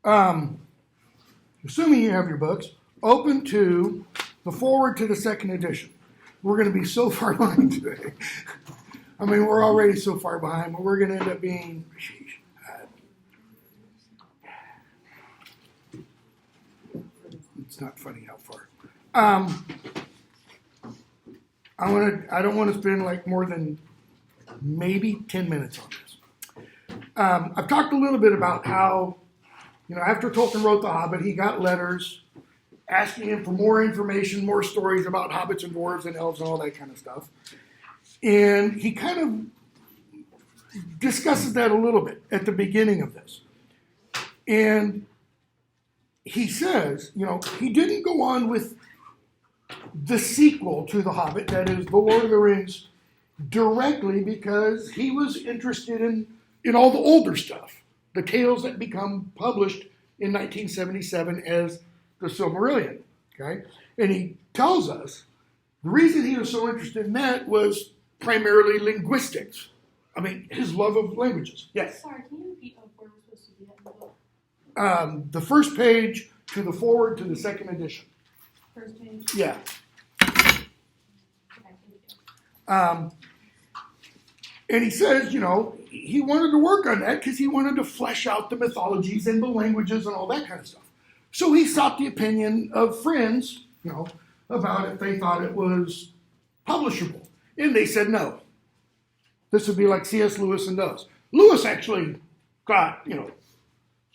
Assuming you have your books, open to the forward to the second edition. We're going to be so far behind today. I mean, we're already so far behind, but we're going to end up being... It's not funny how far. I don't want to spend like more than maybe 10 minutes on this. I've talked a little bit about how, after Tolkien wrote The Hobbit, he got letters asking him for more information, more stories about hobbits and dwarves and elves and all that kind of stuff. And he kind of discusses that a little bit at the beginning of this. And he says, he didn't go on with the sequel to The Hobbit, that is The Lord of the Rings, directly because he was interested in all the older stuff, the tales that become published in 1977 as the Silmarillion, okay? And he tells us the reason he was so interested in that was primarily linguistics. I mean, his love of languages. Yes? Sorry, can you repeat where we're supposed to be at in the book? The first page to the forward to the second edition. First page? Yeah. Okay, here we go. And he says, he wanted to work on that because he wanted to flesh out the mythologies and the languages and all that kind of stuff. So he sought the opinion of friends, about if they thought it was publishable. And they said no. This would be like C.S. Lewis and those. Lewis actually got,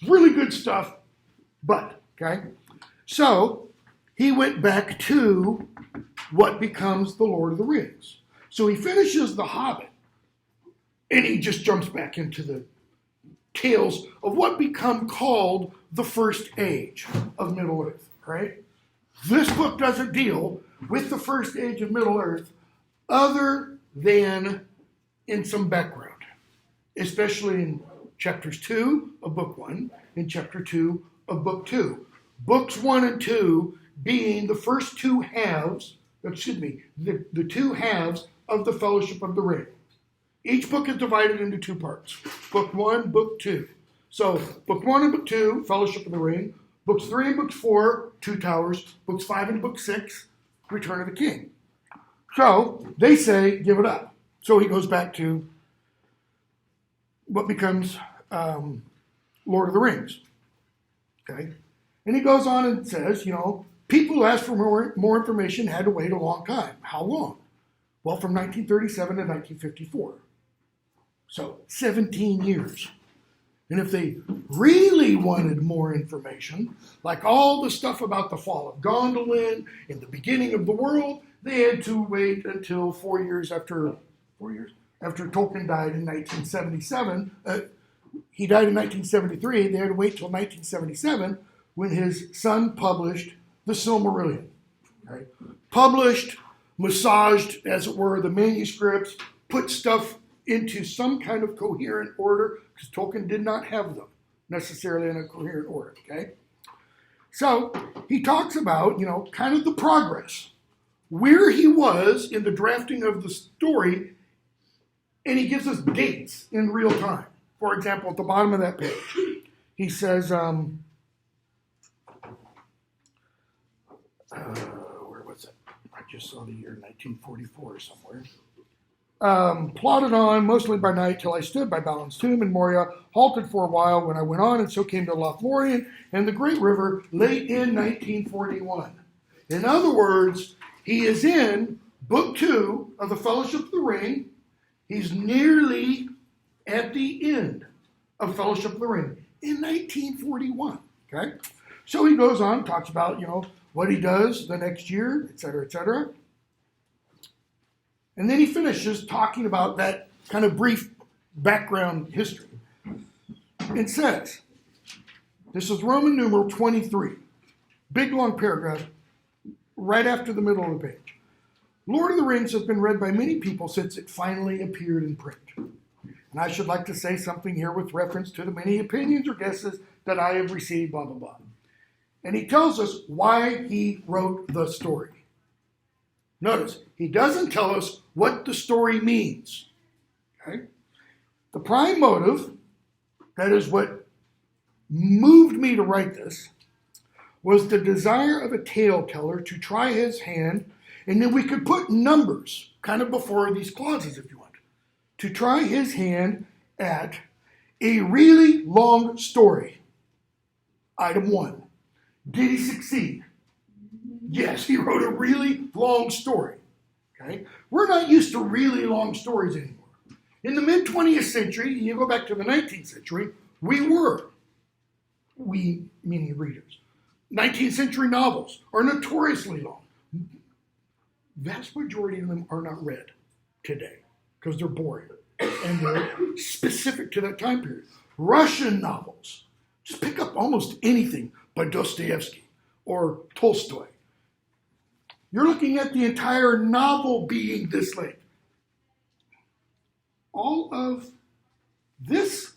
really good stuff, but, okay? So he went back to what becomes The Lord of the Rings. So he finishes The Hobbit, and he just jumps back into the tales of what become called the First Age of Middle-earth, right? This book doesn't deal with the First Age of Middle-earth other than in some background, especially in chapters 2 of book 1 and chapter 2 of book 2. Books 1 and 2 being the first two halves, the two halves of the Fellowship of the Ring. Each book is divided into two parts. Book 1, book 2. So, book 1 and book 2, Fellowship of the Ring. Books 3 and book 4, Two Towers. Books 5 and book 6, Return of the King. So, they say, give it up. So he goes back to what becomes Lord of the Rings. Okay? And he goes on and says, people who asked for more information had to wait a long time. How long? Well, from 1937 to 1954. So 17 years. And if they really wanted more information, like all the stuff about the fall of Gondolin and the beginning of the world, they had to wait until 4 years after Tolkien died in 1977. He died in 1973. They had to wait till 1977 when his son published the Silmarillion. Right? Published, massaged, as it were, the manuscripts, put stuff into some kind of coherent order, because Tolkien did not have them necessarily in a coherent order, okay? So he talks about, kind of the progress, where he was in the drafting of the story, and he gives us dates in real time. For example, at the bottom of that page, he says, where was it? I just saw the year 1944 somewhere. Plodded on, mostly by night, till I stood by Balin's tomb in Moria, halted for a while when I went on, and so came to Lothlorien and the great river late in 1941. In other words, he is in book 2 of the Fellowship of the Ring. He's nearly at the end of Fellowship of the Ring in 1941, okay? So he goes on, talks about, what he does the next year, et cetera, et cetera. And then he finishes talking about that kind of brief background history. It says, this is Roman numeral 23, big long paragraph right after the middle of the page. Lord of the Rings has been read by many people since it finally appeared in print. And I should like to say something here with reference to the many opinions or guesses that I have received, blah, blah, blah. And he tells us why he wrote the story. Notice, he doesn't tell us what the story means. Okay? The prime motive, that is what moved me to write this was the desire of a tale teller to try his hand, and then we could put numbers kind of before these clauses if you want, to try his hand at a really long story. Item 1. Did he succeed? Yes, he wrote a really long story. Okay? We're not used to really long stories anymore. In the mid-20th century, and you go back to the 19th century, we were. We, meaning readers. 19th century novels are notoriously long. Vast majority of them are not read today because they're boring and they're specific to that time period. Russian novels, just pick up almost anything by Dostoevsky or Tolstoy. You're looking at the entire novel being this length. All of this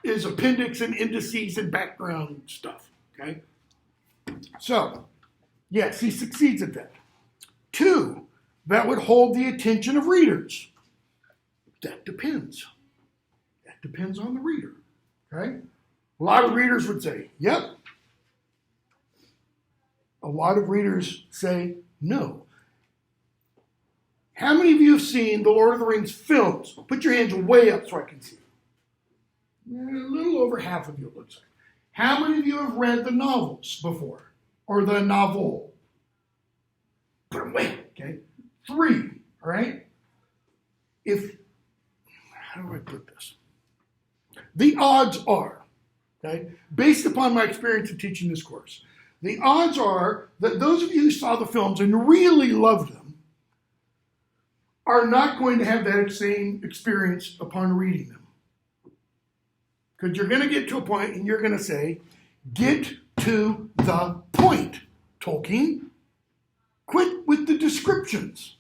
is appendix and indices and background stuff, okay? So, yes, he succeeds at that. 2, that would hold the attention of readers. That depends. That depends on the reader, okay? A lot of readers would say, yep. A lot of readers say, no. How many of you have seen the Lord of the Rings films? Put your hands way up so I can see. A little over half of you, it looks like. How many of you have read the novels before? Or the novel? Put them way up, okay? 3, all right? How do I put this? The odds are, okay, based upon my experience of teaching this course, the odds are that those of you who saw the films and really loved them are not going to have that same experience upon reading them. Because you're going to get to a point and you're going to say, get to the point, Tolkien. Quit with the descriptions.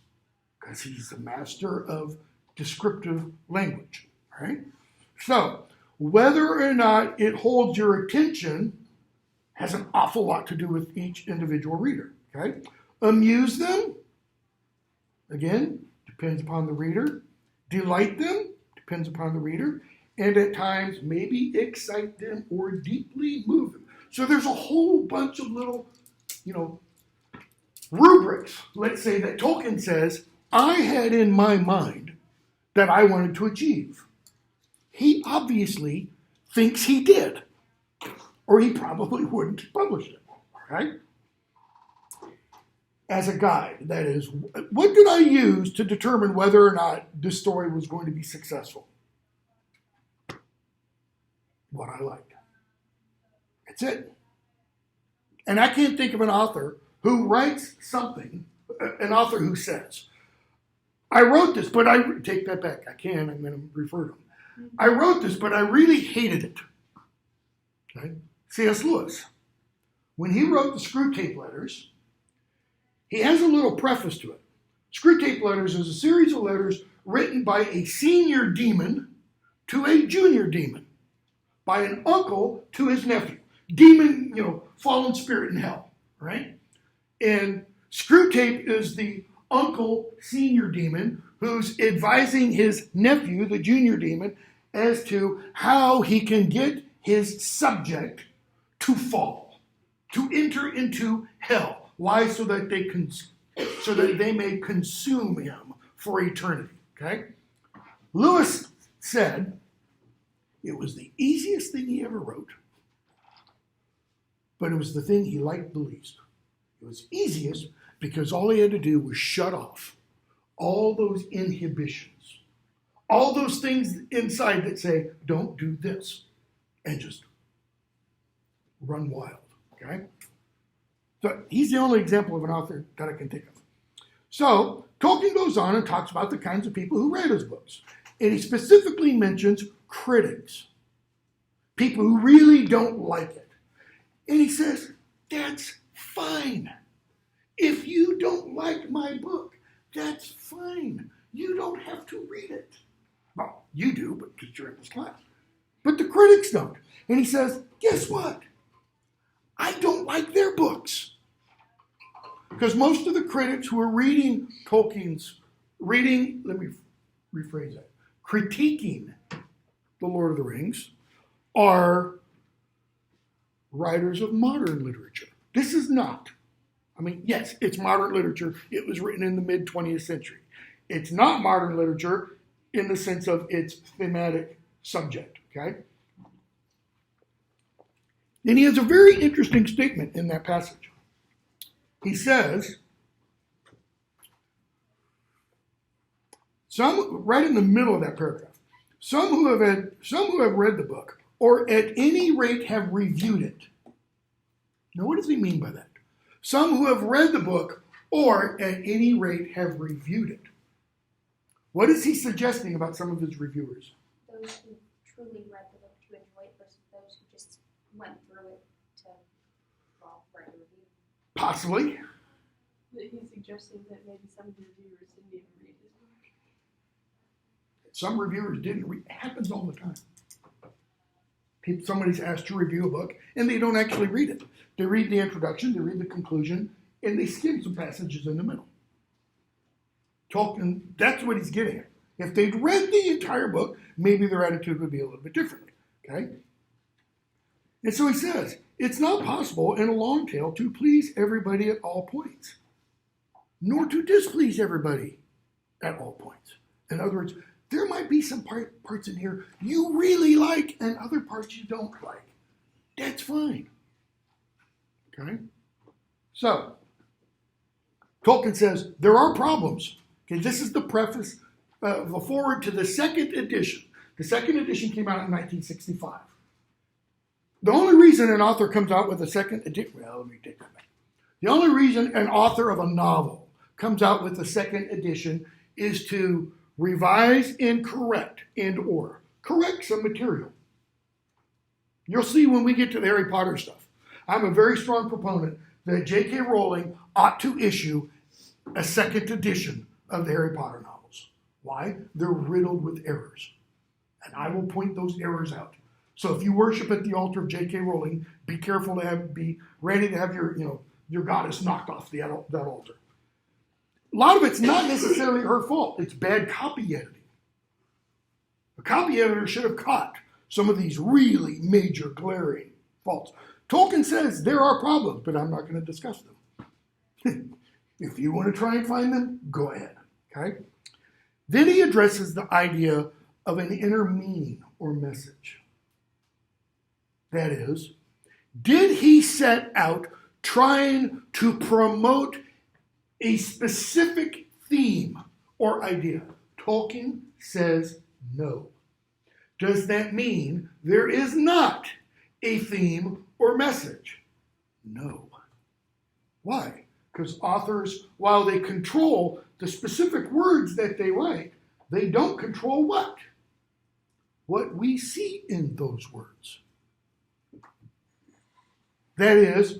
Because he's the master of descriptive language. All right? So, whether or not it holds your attention has an awful lot to do with each individual reader. Okay? Amuse them, again, depends upon the reader. Delight them, depends upon the reader. And at times, maybe excite them or deeply move them. So there's a whole bunch of little, rubrics, let's say, that Tolkien says, I had in my mind that I wanted to achieve. He obviously thinks he did, or he probably wouldn't have published it, right? As a guide, that is, what did I use to determine whether or not this story was going to be successful? What I liked. That's it. And I can't think of an author who writes something, an author who says, I wrote this, but I take that back. I'm going to refer to him. I wrote this, but I really hated it. Okay? C.S. Lewis, when he wrote the Screw Tape Letters, he has a little preface to it. Screw Tape Letters is a series of letters written by a senior demon to a junior demon, by an uncle to his nephew. Demon, fallen spirit in hell, right? And Screw Tape is the uncle, senior demon, who's advising his nephew, the junior demon, as to how he can get his subject to fall, to enter into hell. Why? So that they may consume him for eternity. Okay? Lewis said it was the easiest thing he ever wrote, but it was the thing he liked the least. It was easiest because all he had to do was shut off all those inhibitions, all those things inside that say, don't do this, and just run wild, okay? So he's the only example of an author that I can think of. So Tolkien goes on and talks about the kinds of people who read his books. And he specifically mentions critics, people who really don't like it. And he says, that's fine. If you don't like my book, that's fine. You don't have to read it. Well, you do, but because you're in this class. But the critics don't. And he says, guess what? I don't like their books. Because most of the critics who are reading Tolkien's, let me rephrase that, critiquing The Lord of the Rings, are writers of modern literature. This is not. I mean, yes, it's modern literature. It was written in the mid-20th century. It's not modern literature in the sense of its thematic subject, okay? And he has a very interesting statement in that passage. He says, right in the middle of that paragraph, some who have read the book, or at any rate have reviewed it. Now, what does he mean by that? Some who have read the book, or at any rate have reviewed it. What is he suggesting about some of his reviewers? Those who truly read the book to enjoy it versus those who just went through it to write a review. Possibly. He's suggesting that maybe some of the reviewers didn't even read his book. Some reviewers didn't read. It happens all the time. Somebody's asked to review a book, and they don't actually read it. They read the introduction, they read the conclusion, and they skim some passages in the middle. Tolkien, that's what he's getting at. If they'd read the entire book, maybe their attitude would be a little bit differently, okay? And so he says, it's not possible in a long tale to please everybody at all points, nor to displease everybody at all points. In other words, there might be some parts in here you really like and other parts you don't like. That's fine. Okay? So, Tolkien says, there are problems. Okay, this is the preface, the forward to the second edition. The second edition came out in 1965. The only reason an author comes out with a second edition, well, let me take that back. The only reason an author of a novel comes out with a second edition is to revise and correct some material. You'll see when we get to the Harry Potter stuff. I'm a very strong proponent that J.K. Rowling ought to issue a second edition of the Harry Potter novels. Why? They're riddled with errors. And I will point those errors out. So if you worship at the altar of J.K. Rowling, be careful to be ready to have your goddess knocked off that altar. A lot of it's not necessarily her fault. It's bad copy editing. A copy editor should have caught some of these really major glaring faults. Tolkien says there are problems, but I'm not going to discuss them. If you want to try and find them, go ahead. Okay? Then he addresses the idea of an inner meaning or message. That is, did he set out trying to promote a specific theme or idea? Tolkien says no. Does that mean there is not a theme or message? No. Why? Because authors, while they control the specific words that they write, they don't control what? What we see in those words. That is,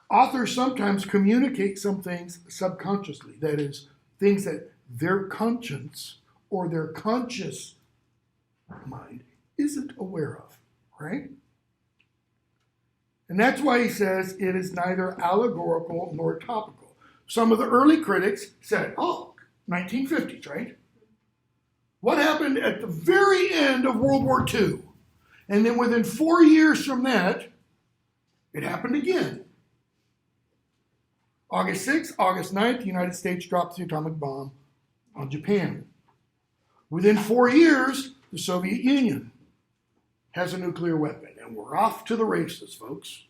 authors sometimes communicate some things subconsciously. That is, things that their conscience or their conscious mind isn't aware of, right? And that's why he says it is neither allegorical nor topical. Some of the early critics said, 1950s, right? What happened at the very end of World War II? And then within 4 years from that, it happened again. August 6th, August 9th, the United States drops the atomic bomb on Japan. Within 4 years, the Soviet Union has a nuclear weapon. And we're off to the races, folks.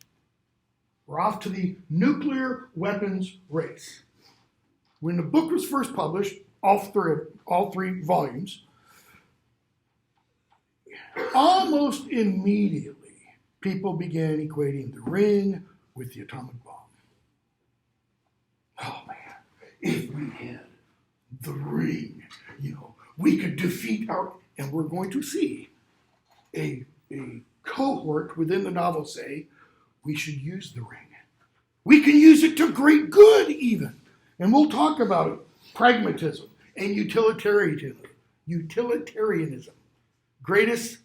We're off to the nuclear weapons race. When the book was first published, all three volumes, almost immediately, people began equating the ring with the atomic bomb. Oh man, if we had the ring, we could defeat and we're going to see a cohort within the novel say, we should use the ring. We can use it to great good even. And we'll talk about pragmatism and utilitarianism. Greatest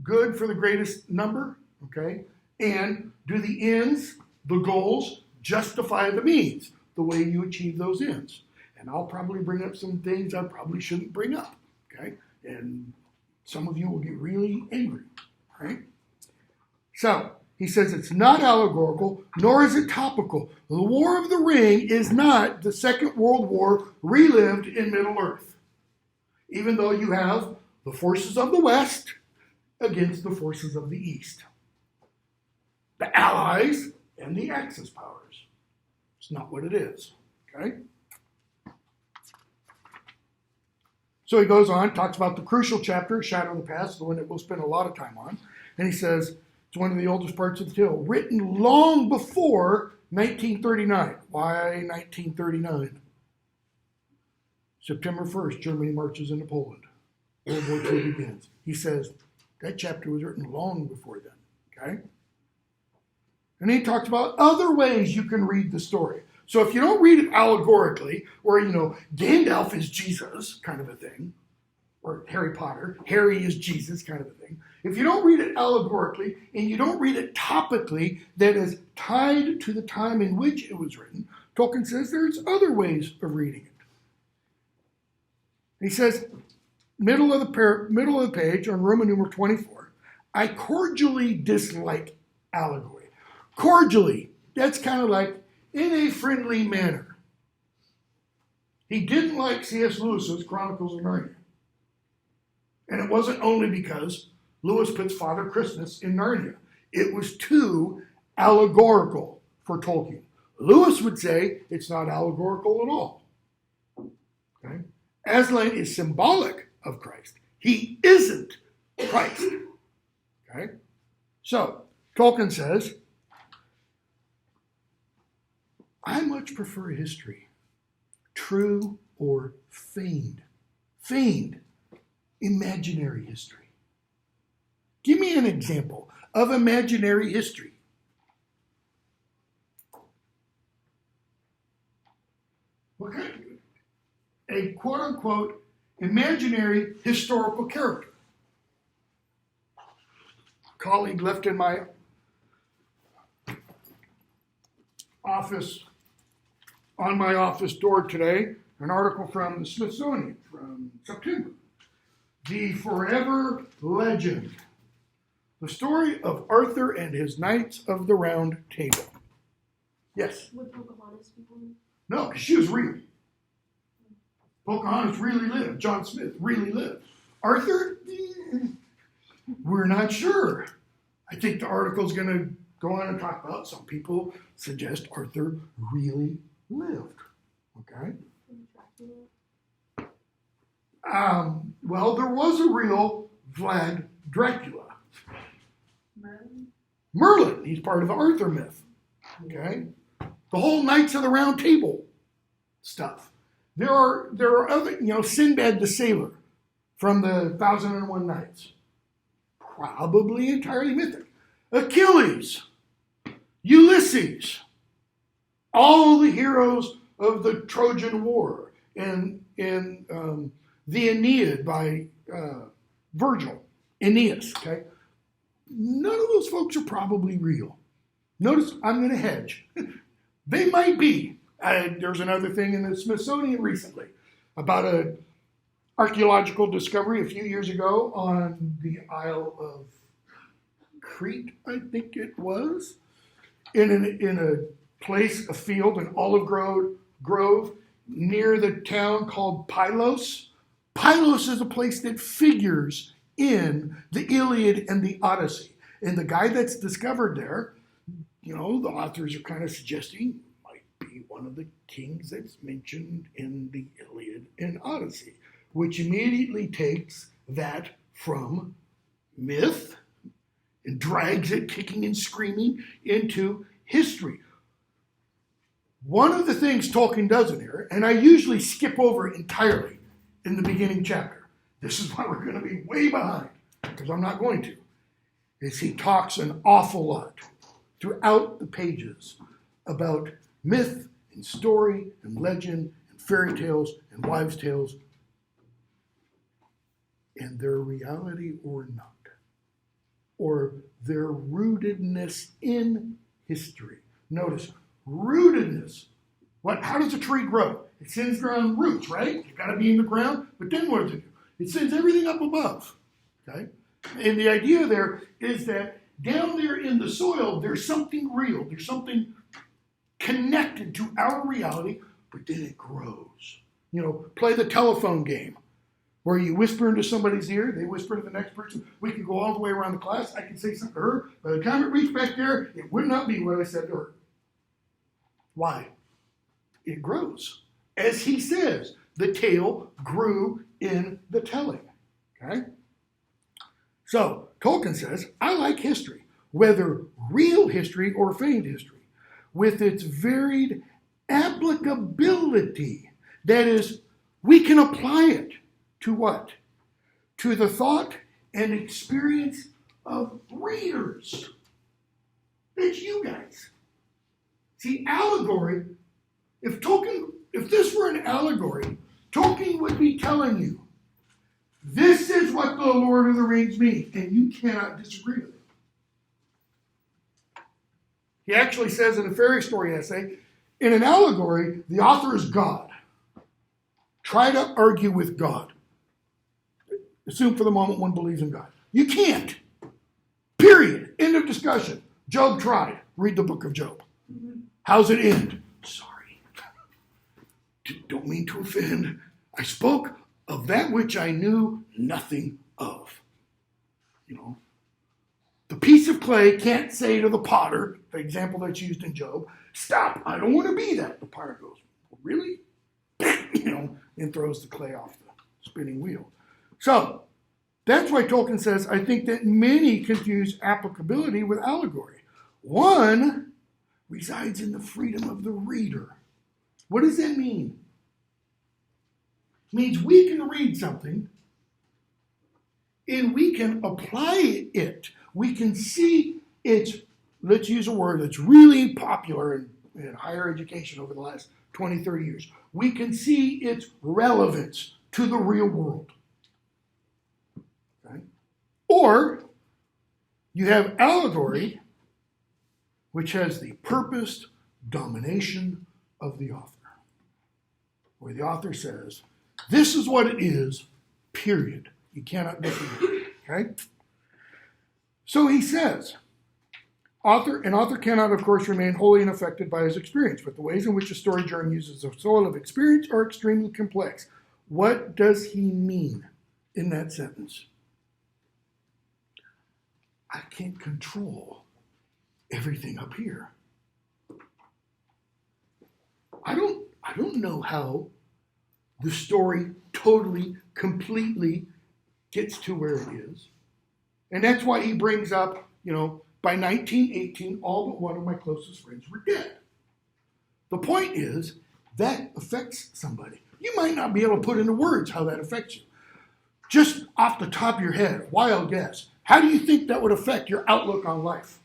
good for the greatest number, okay? And do the ends, the goals, justify the means, the way you achieve those ends. And I'll probably bring up some things I probably shouldn't bring up, okay? And some of you will get really angry, right? So, He says it's not allegorical, nor is it topical. The War of the Ring is not the Second World War relived in Middle-earth, even though you have the forces of the West against the forces of the East. The Allies and the Axis powers. It's not what it is, okay? So he goes on, talks about the crucial chapter, Shadow of the Past, the one that we'll spend a lot of time on. And he says, it's one of the oldest parts of the tale, written long before 1939. Why 1939? September 1st, Germany marches into Poland. World War II begins. He says, that chapter was written long before then, okay? And he talks about other ways you can read the story. So if you don't read it allegorically, or, Gandalf is Jesus kind of a thing, or Harry Potter, Harry is Jesus kind of a thing. If you don't read it allegorically, and you don't read it topically, that is tied to the time in which it was written, Tolkien says there's other ways of reading it. He says, middle of the page on Roman numeral 24, I cordially dislike allegory. Cordially, that's kind of like in a friendly manner. He didn't like C.S. Lewis's Chronicles of Narnia. And it wasn't only because Lewis puts Father Christmas in Narnia. It was too allegorical for Tolkien. Lewis would say it's not allegorical at all. Okay? Aslan is symbolic of Christ. He isn't Christ. Okay? So, Tolkien says, I much prefer history, true or feigned. Feigned, imaginary history. Give me an example of imaginary history. What kind of, a quote-unquote imaginary historical character. A colleague left in my office, on my office door today, an article from the Smithsonian from September. The Forever Legend. The story of Arthur and his Knights of the Round Table. Yes? Would Pocahontas be one? No, because she was real. Pocahontas really lived. John Smith really lived. Arthur? We're not sure. I think the article's going to go on and talk about, some people suggest Arthur really lived. Okay? Well, there was a real Vlad Dracula. Merlin. He's part of the Arthur myth. Okay? The whole Knights of the Round Table stuff. There are other, Sinbad the Sailor from the 1001 Nights. Probably entirely mythic. Achilles, Ulysses, all the heroes of the Trojan War and the Aeneid by Virgil, Aeneas, okay? None of those folks are probably real. Notice I'm going to hedge. They might be. There's another thing in the Smithsonian recently about an archaeological discovery a few years ago on the Isle of Crete, I think it was, in a place, a field, an olive grove near the town called Pylos. Pylos is a place that figures in the Iliad and the Odyssey. And the guy that's discovered there, the authors are kind of suggesting might be one of the kings that's mentioned in the Iliad and Odyssey, which immediately takes that from myth and drags it kicking and screaming into history. One of the things Tolkien does in here, and I usually skip over it entirely in the beginning chapter, this is why we're going to be way behind, because I'm not going to, is he talks an awful lot throughout the pages about myth and story and legend and fairy tales and wives' tales and their reality or not, or their rootedness in history. Notice, rootedness. How does a tree grow? It sends around roots, right? It's got to be in the ground, but then what does it do? It sends everything up above, okay? And the idea there is that down there in the soil, there's something real. There's something connected to our reality, but then it grows. You know, play the telephone game where you whisper into somebody's ear, they whisper to the next person. We can go all the way around the class. I can say something to her. By the time it reached back there, it would not be what I said to her. Why? It grows. As he says, the tale grew in the telling. Okay? So, Tolkien says, I like history, whether real history or feigned history, with its varied applicability. That is, we can apply it to what? To the thought and experience of readers. That's you guys. See, allegory, if this were an allegory, Tolkien would be telling you, this is what the Lord of the Rings means, and you cannot disagree with it. He actually says in a fairy story essay, in an allegory, the author is God. Try to argue with God. Assume for the moment one believes in God. You can't. Period. End of discussion. Job tried. Read the book of Job. How's it end? Sorry. Don't mean to offend. I spoke of that which I knew nothing of. You know, the piece of clay can't say to the potter, the example that's used in Job, stop, I don't want to be that. The potter goes, really? You know, and throws the clay off the spinning wheel. So, that's why Tolkien says, I think that many confuse applicability with allegory. One resides in the freedom of the reader. What does that mean? It means we can read something and we can apply it. We can see its, let's use a word that's really popular in higher education over the last 20, 30 years. We can see its relevance to the real world. Okay? Or you have allegory, which has the purposed domination of the author. Where the author says, this is what it is, period. You cannot disagree. Okay? So he says, an author cannot, of course, remain wholly unaffected by his experience, but the ways in which a story germ uses the soil of experience are extremely complex. What does he mean in that sentence? I can't control everything up here. I don't know how the story totally, completely gets to where it is. And that's why he brings up, by 1918, all but one of my closest friends were dead. The point is, that affects somebody. You might not be able to put into words how that affects you. Just off the top of your head, wild guess. How do you think that would affect your outlook on life?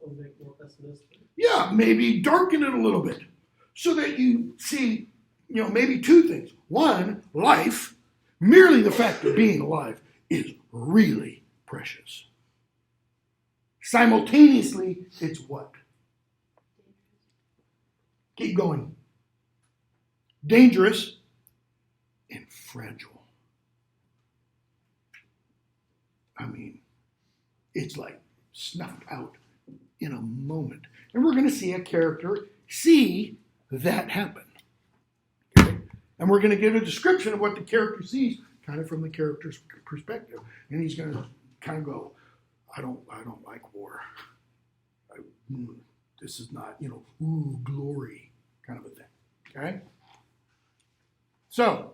It'll make more pessimistic. Yeah, maybe darken it a little bit so that you see, maybe two things. One, life, merely the fact of being alive, is really precious. Simultaneously, it's what? Keep going. Dangerous and fragile. I mean, it's like snuffed out in a moment. And we're going to see a character see that happen. Okay? And we're going to get a description of what the character sees, kind of from the character's perspective. And he's going to kind of go, I don't like war. This is not, ooh, glory kind of a thing. Okay? So,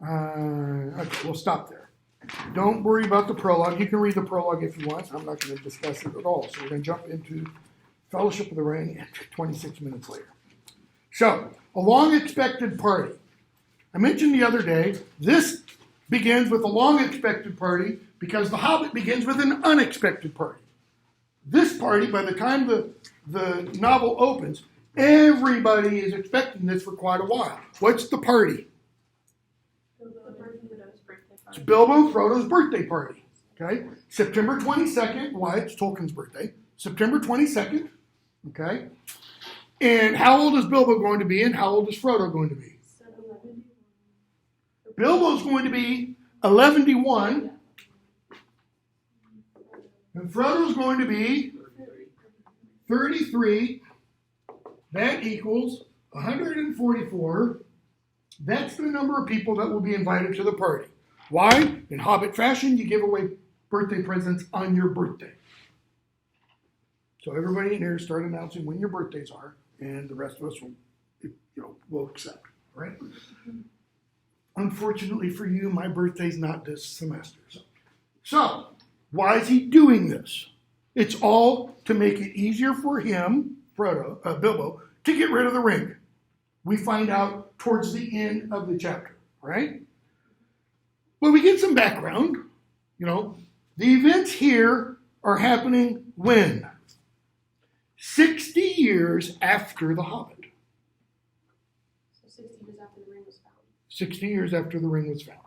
okay, we'll stop there. Don't worry about the prologue. You can read the prologue if you want. I'm not going to discuss it at all. So we're going to jump into Fellowship of the Ring 26 minutes later. So, a long-expected party. I mentioned the other day, this begins with a long-expected party because The Hobbit begins with an unexpected party. This party, by the time the novel opens, everybody is expecting this for quite a while. What's the party? It's Bilbo and Frodo's birthday party. Okay? September 22nd. Why? It's Tolkien's birthday. September 22nd. Okay? And how old is Bilbo going to be and how old is Frodo going to be? Bilbo's going to be 11-1. And Frodo's going to be 33. That equals 144. That's the number of people that will be invited to the party. Why? In Hobbit fashion, you give away birthday presents on your birthday. So everybody in here start announcing when your birthdays are, and the rest of us will accept, right? Unfortunately for you, my birthday's not this semester. So, why is he doing this? It's all to make it easier for him, Bilbo, to get rid of the ring. We find out towards the end of the chapter, right? Well, we get some background. The events here are happening when? 60 years after The Hobbit. So 60 years after the ring was found. 60 years after the ring was found.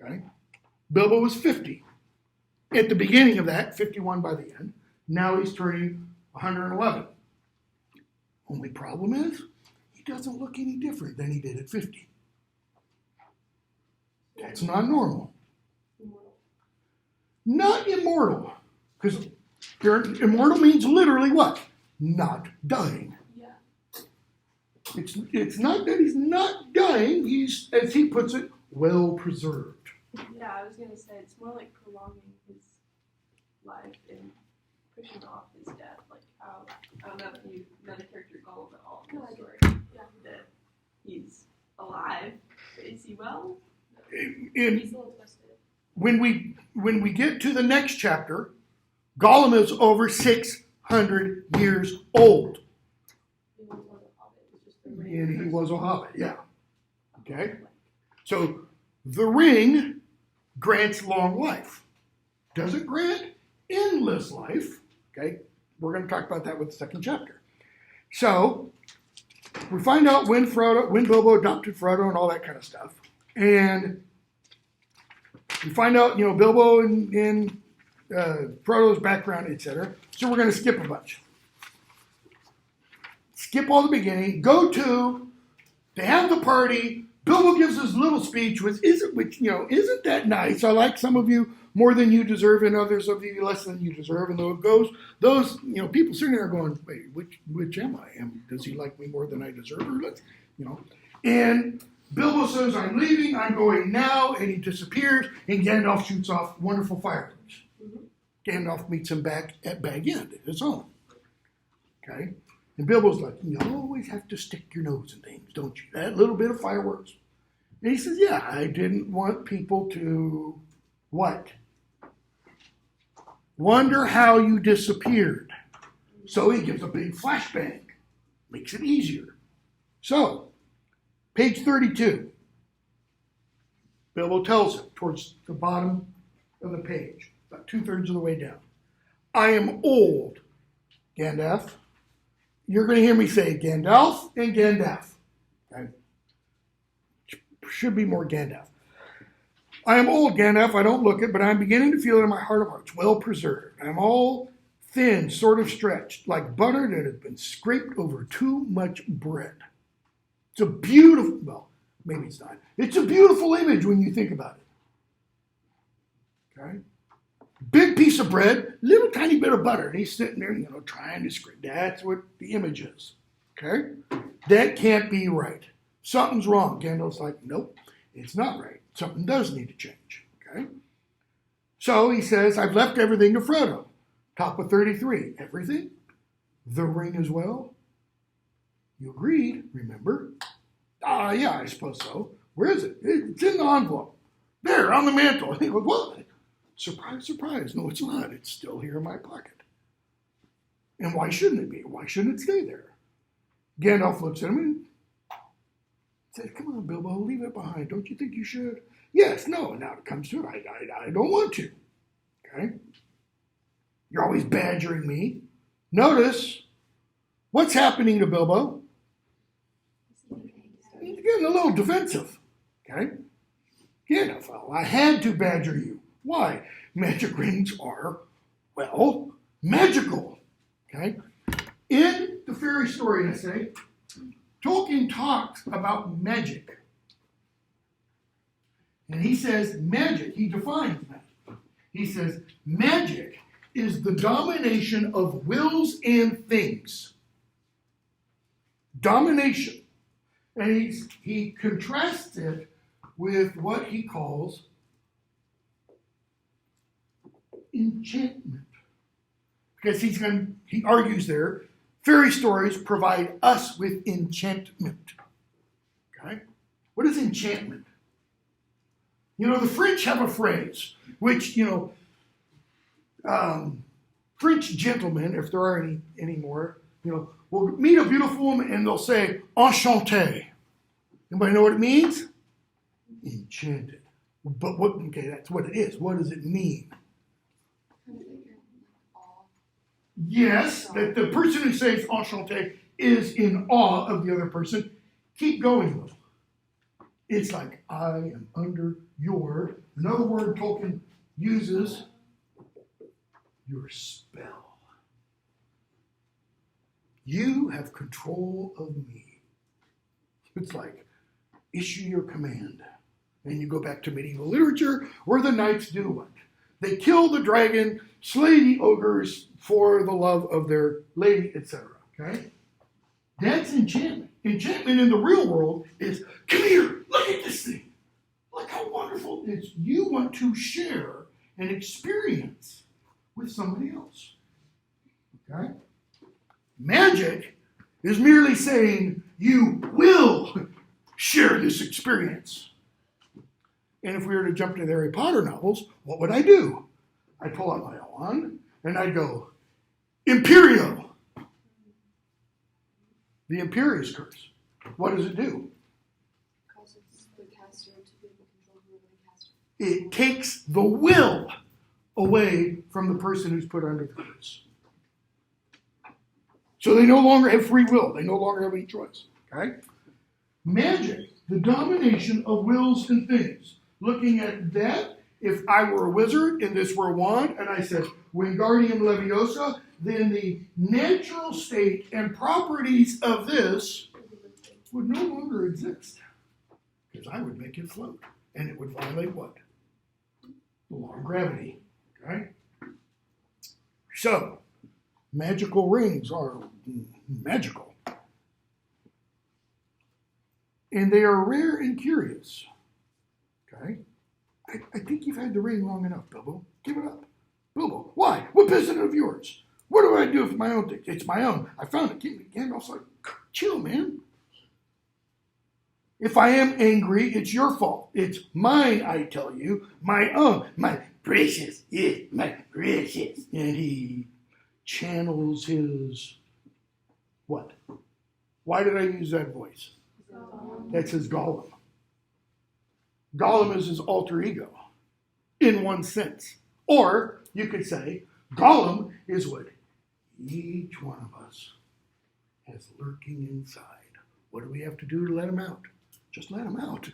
Okay? Bilbo was 50. At the beginning of that, 51 by the end. Now he's turning 111. Only problem is, he doesn't look any different than he did at 50. That's not normal. Immortal. Not immortal. Because immortal means literally what? Not dying. Yeah. It's not that he's not dying, he's, as he puts it, well preserved. Yeah, I was going to say it's more like prolonging his life and pushing off his death. Like how, I don't know if you know the character Gollum at all in the story. Yeah. That he's alive. But is he well? And He's a little twisted. when we get to the next chapter, Gollum is over 600 years old. He was one of the Hobbit. It's just the ring. And he was a hobbit, yeah. Okay? So the ring grants long life. Doesn't grant endless life. Okay? We're going to talk about that with the second chapter. So we find out when Bilbo adopted Frodo and all that kind of stuff. And we find out, Bilbo and Frodo's background, etc. So we're going to skip a bunch. Skip all the beginning. They have the party. Bilbo gives his little speech, which isn't that nice? I like some of you more than you deserve, and others of you less than you deserve. And those people sitting there going, wait, which am I? Does he like me more than I deserve? And Bilbo says, I'm leaving, I'm going now, and he disappears, and Gandalf shoots off wonderful fireworks. Gandalf meets him back at Bag End, at his home. Okay? And Bilbo's like, you always have to stick your nose in things, don't you? That little bit of fireworks. And he says, yeah, I didn't want people to, what? Wonder how you disappeared. So he gives a big flashbang. Makes it easier. So, page 32. Bilbo tells him towards the bottom of the page, about 2/3 of the way down. I am old, Gandalf. You're going to hear me say Gandalf and Gandalf. Okay? Should be more Gandalf. I am old, Gandalf. I don't look it, but I'm beginning to feel it in my heart of hearts, well preserved. I'm all thin, sort of stretched, like butter that has been scraped over too much bread. It's a beautiful, well, maybe it's not. It's a beautiful image when you think about it. Okay? Big piece of bread, little tiny bit of butter. And he's sitting there, trying to scrape. That's what the image is. Okay? That can't be right. Something's wrong. Gandalf's like, nope, it's not right. Something does need to change. Okay? So he says, I've left everything to Frodo. Top of 33. Everything? The ring as well? You agreed, remember? Yeah, I suppose so. Where is it? It's in the envelope. There, on the mantle. He goes, what? Surprise, surprise. No, it's not. It's still here in my pocket. And why shouldn't it be? Why shouldn't it stay there? Gandalf looks at him and says, come on, Bilbo, leave it behind. Don't you think you should? Yes, no. Now it comes to it. I don't want to. Okay? You're always badgering me. Notice, what's happening to Bilbo? He's getting a little defensive. Okay? Gandalf, I had to badger you. Why? Magic rings are, well, magical. Okay? In the fairy story essay, Tolkien talks about magic. And he says magic, he defines magic. He says magic is the domination of wills and things. Domination. And he contrasts it with what he calls enchantment. Because he argues there, fairy stories provide us with enchantment. Okay? What is enchantment? The French have a phrase, which, French gentlemen, if there are any anymore, will meet a beautiful woman and they'll say, enchanté. Anybody know what it means? Enchanted. But that's what it is. What does it mean? Yes, that the person who says enchanté is in awe of the other person. Keep going, though. It's like, I am under another word Tolkien uses, your spell. You have control of me. It's like, issue your command. And you go back to medieval literature where the knights do what? They kill the dragon, slay the ogres for the love of their lady, etc. Okay? That's enchantment. Enchantment in the real world is, come here, look at this thing. Look how wonderful it is. You want to share an experience with somebody else. Okay? Magic is merely saying you will share this experience. And if we were to jump to the Harry Potter novels, what would I do? I'd pull out my wand and I'd go, Imperio. The Imperious Curse. What does it do? Causes the caster to be able to control who the caster. It takes the will away from the person who's put under the curse. So they no longer have free will. They no longer have any choice. Okay? Magic, the domination of wills and things. Looking at that, if I were a wizard and this were a wand, and I said, Wingardium Leviosa, then the natural state and properties of this would no longer exist. Because I would make it float. And it would violate what? The law of gravity. Okay? So, magical rings are magical. And they are rare and curious. Okay? I think you've had the ring long enough, Bilbo. Give it up. Bilbo, why? What business of yours? What do I do with my own thing? It's my own. I found it. Gandalf's like, chill, man. If I am angry, it's your fault. It's mine, I tell you. My own. My precious. Yeah, my precious. And he channels his what? Why did I use that voice? That's his Gollum. Gollum is his alter ego, in one sense. Or you could say, Gollum is what each one of us has lurking inside. What do we have to do to let him out? Just let him out.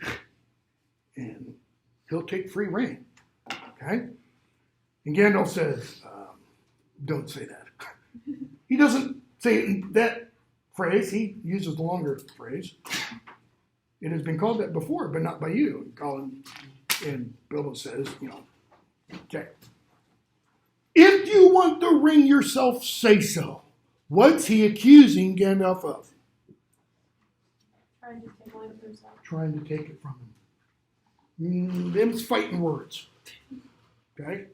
And he'll take free reign. Okay? And Gandalf says, don't say that. He doesn't say it in that phrase. He uses the longer phrase. It has been called that before, but not by you. Colin and Bilbo says, okay. If you want the ring yourself, say so. What's he accusing Gandalf of? Trying to take away from himself. Trying to take it from him. Them's fighting words. Okay?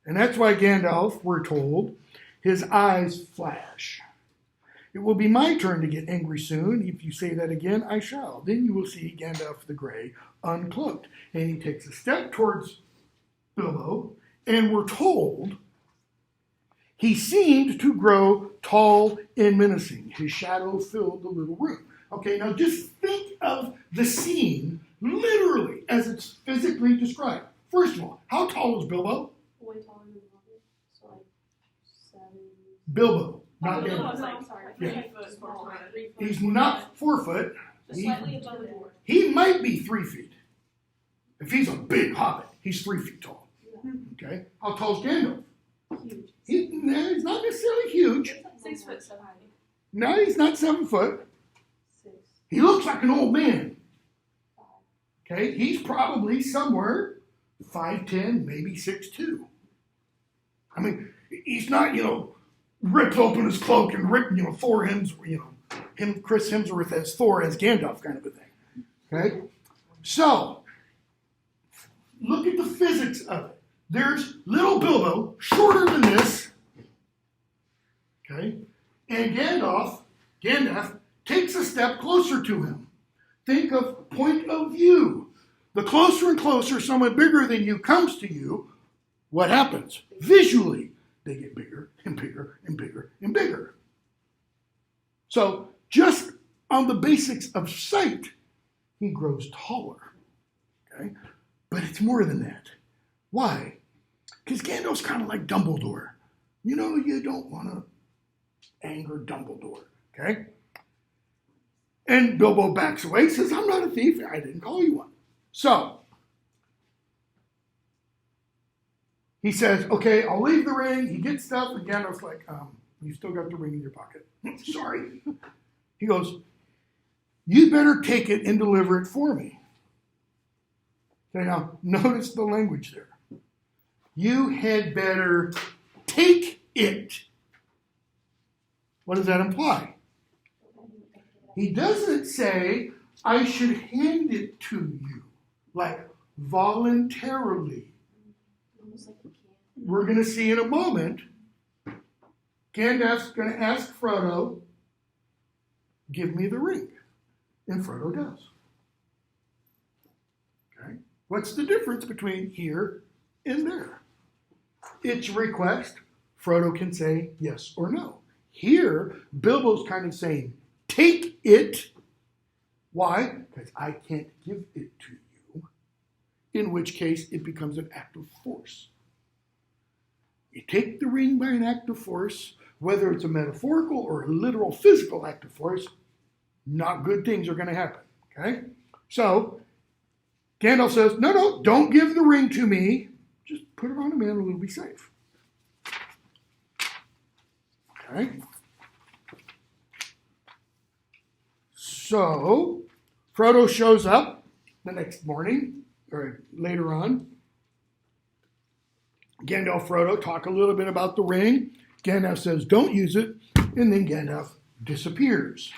And that's why Gandalf, we're told, his eyes flash. It will be my turn to get angry soon. If you say that again, I shall. Then you will see Gandalf the Grey uncloaked. And he takes a step towards Bilbo, and we're told he seemed to grow tall and menacing. His shadow filled the little room. Okay, now just think of the scene literally as it's physically described. First of all, how tall is Bilbo? Way taller than the Hobbit. So like 7. Bilbo, not No, Gandalf. I'm sorry. Yeah. 3 foot, 4 foot. 3 foot. He's not 4 foot. Just slightly above the board. He might be 3 feet. If he's a big hobbit, he's 3 feet tall. Okay? How tall is Gandalf? Huge. He's not necessarily huge. 6 foot 7. No, he's not 7 foot. 6. He looks like an old man. 5. Okay? He's probably somewhere 5'10", maybe 6'2". I mean, he's not, rips open his cloak and Thor Chris Hemsworth as Thor as Gandalf kind of a thing. Okay? So, look at the physics of it. There's little Bilbo, shorter than this. Okay? And Gandalf takes a step closer to him. Think of point of view. The closer and closer someone bigger than you comes to you, what happens? Visually, they get bigger and bigger and bigger and bigger. So, just on the basics of sight, he grows taller. Okay? But it's more than that. Why? Because Gandalf's kind of like Dumbledore. You don't want to anger Dumbledore. Okay? And Bilbo backs away, says, I'm not a thief. I didn't call you one. So, he says, okay, I'll leave the ring. He gets stuff, and Gandalf's like, you still got the ring in your pocket. Sorry. He goes, you better take it and deliver it for me. Okay, now, notice the language there. You had better take it. What does that imply? He doesn't say, I should hand it to you, like voluntarily. Almost like you can. We're going to see in a moment, Gandalf's going to ask Frodo, give me the ring. And Frodo does. Okay? What's the difference between here and there? It's a request. Frodo can say yes or no. Here, Bilbo's kind of saying, take it. Why? Because I can't give it to you. In which case, it becomes an act of force. You take the ring by an act of force, whether it's a metaphorical or a literal physical act of force, not good things are going to happen. Okay? So, Gandalf says, no, don't give the ring to me. Just put it on a mantle, it'll be safe. Okay? So, Frodo shows up the next morning, or later on. Gandalf, Frodo talk a little bit about the ring. Gandalf says, don't use it. And then Gandalf disappears.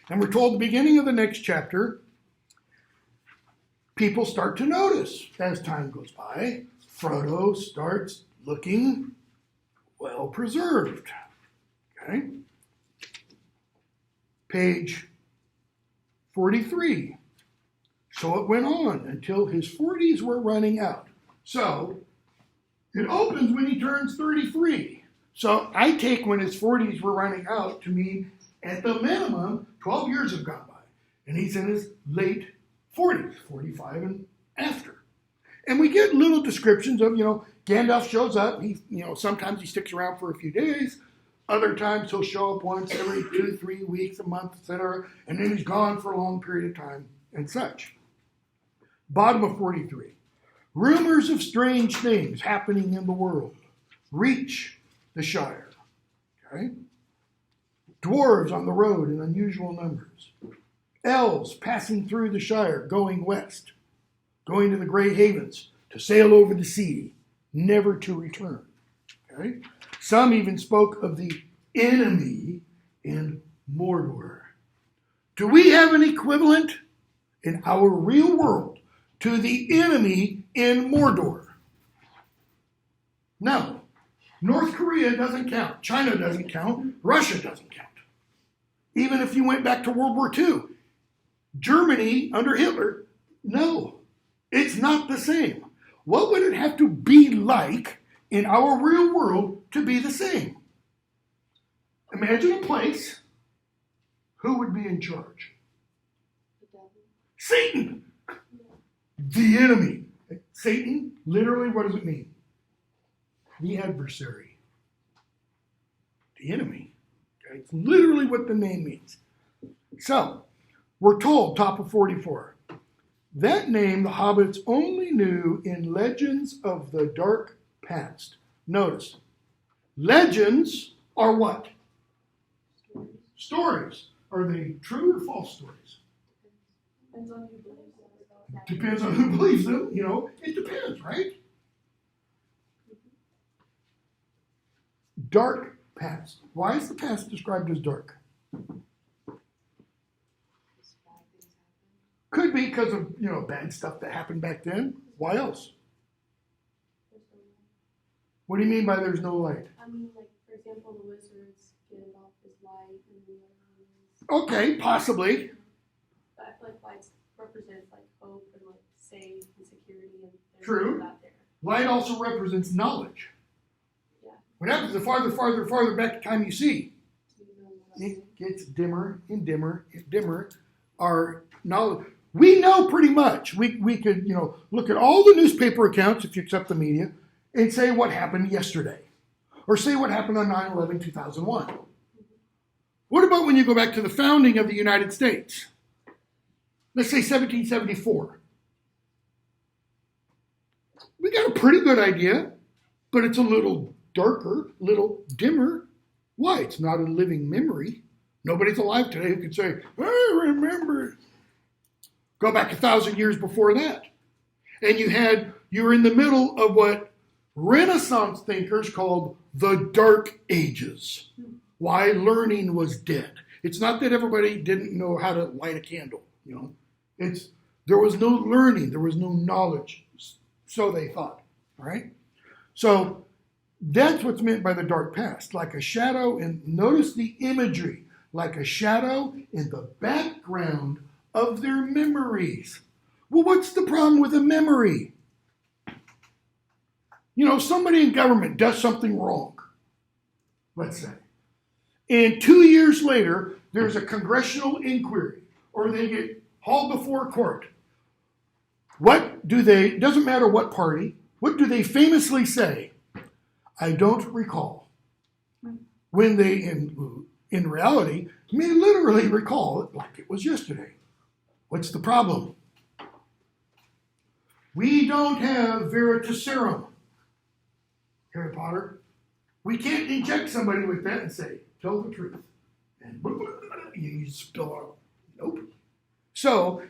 And we're told at the beginning of the next chapter, people start to notice as time goes by, Frodo starts looking well preserved. Okay? Page 43. So it went on until his 40s were running out. So it opens when he turns 33. So I take when his 40s were running out to mean at the minimum 12 years have gone by. And he's in his late 40s, 45 and after. And we get little descriptions of, Gandalf shows up. He, sometimes he sticks around for a few days. Other times he'll show up once every 2-3 weeks, a month, etc. And then he's gone for a long period of time and such. Bottom of 43. Rumors of strange things happening in the world reach the Shire. Okay? Dwarves on the road in unusual numbers. Elves passing through the Shire going west, going to the Grey Havens to sail over the sea, never to return. Okay? Some even spoke of the enemy in Mordor. Do we have an equivalent in our real world to the enemy in Mordor? No. North Korea doesn't count. China doesn't count. Russia doesn't count. Even if you went back to World War II, Germany under Hitler, no. It's not the same. What would it have to be like in our real world to be the same? Imagine a place. Who would be in charge? The devil. Satan! The enemy. Satan, literally, what does it mean? The adversary. The enemy. Okay? It's literally what the name means. So, we're told, top of 44, that name the hobbits only knew in legends of the dark past. Notice, legends are what? Stories. Are they true or false stories? Depends on who believes it. Depends on who believes them. It depends, right? dark past. Why is the past described as dark? Just bad things happen. Could be because of, bad stuff that happened back then. Why else? There's no light. What do you mean by there's no light? I mean, like, for example, the wizards give off this light, and the other one is. Okay, possibly. But I feel like light represents like hope and like safe and security, and there's True. none of that there. Light also represents knowledge. Yeah. What happens the farther back in time you see? Do you know what I mean? It gets dimmer and dimmer and dimmer. Our knowledge, we know pretty much. We could, look at all the newspaper accounts, if you accept the media, and say what happened yesterday. Or say what happened on 9/11/2001. What about when you go back to the founding of the United States? Let's say 1774. We got a pretty good idea, but it's a little darker, a little dimmer. Why? It's not a living memory. Nobody's alive today who can say, I remember. Go back 1,000 years before that. And you were in the middle of what Renaissance thinkers called the Dark Ages. Why? Learning was dead. It's not that everybody didn't know how to light a candle, there was no learning, there was no knowledge. So they thought, all right? So that's what's meant by the dark past, like a shadow, and notice the imagery, like a shadow in the background of their memories. Well, what's the problem with a memory? Somebody in government does something wrong, let's say. And 2 years later, there's a congressional inquiry, or they get hauled before court. It doesn't matter what party, what do they famously say? I don't recall. When they, in reality, may literally recall it like it was yesterday. What's the problem? We don't have veritaserum. Harry Potter. We can't inject somebody with that and say, tell the truth. And you spill out. Nope. So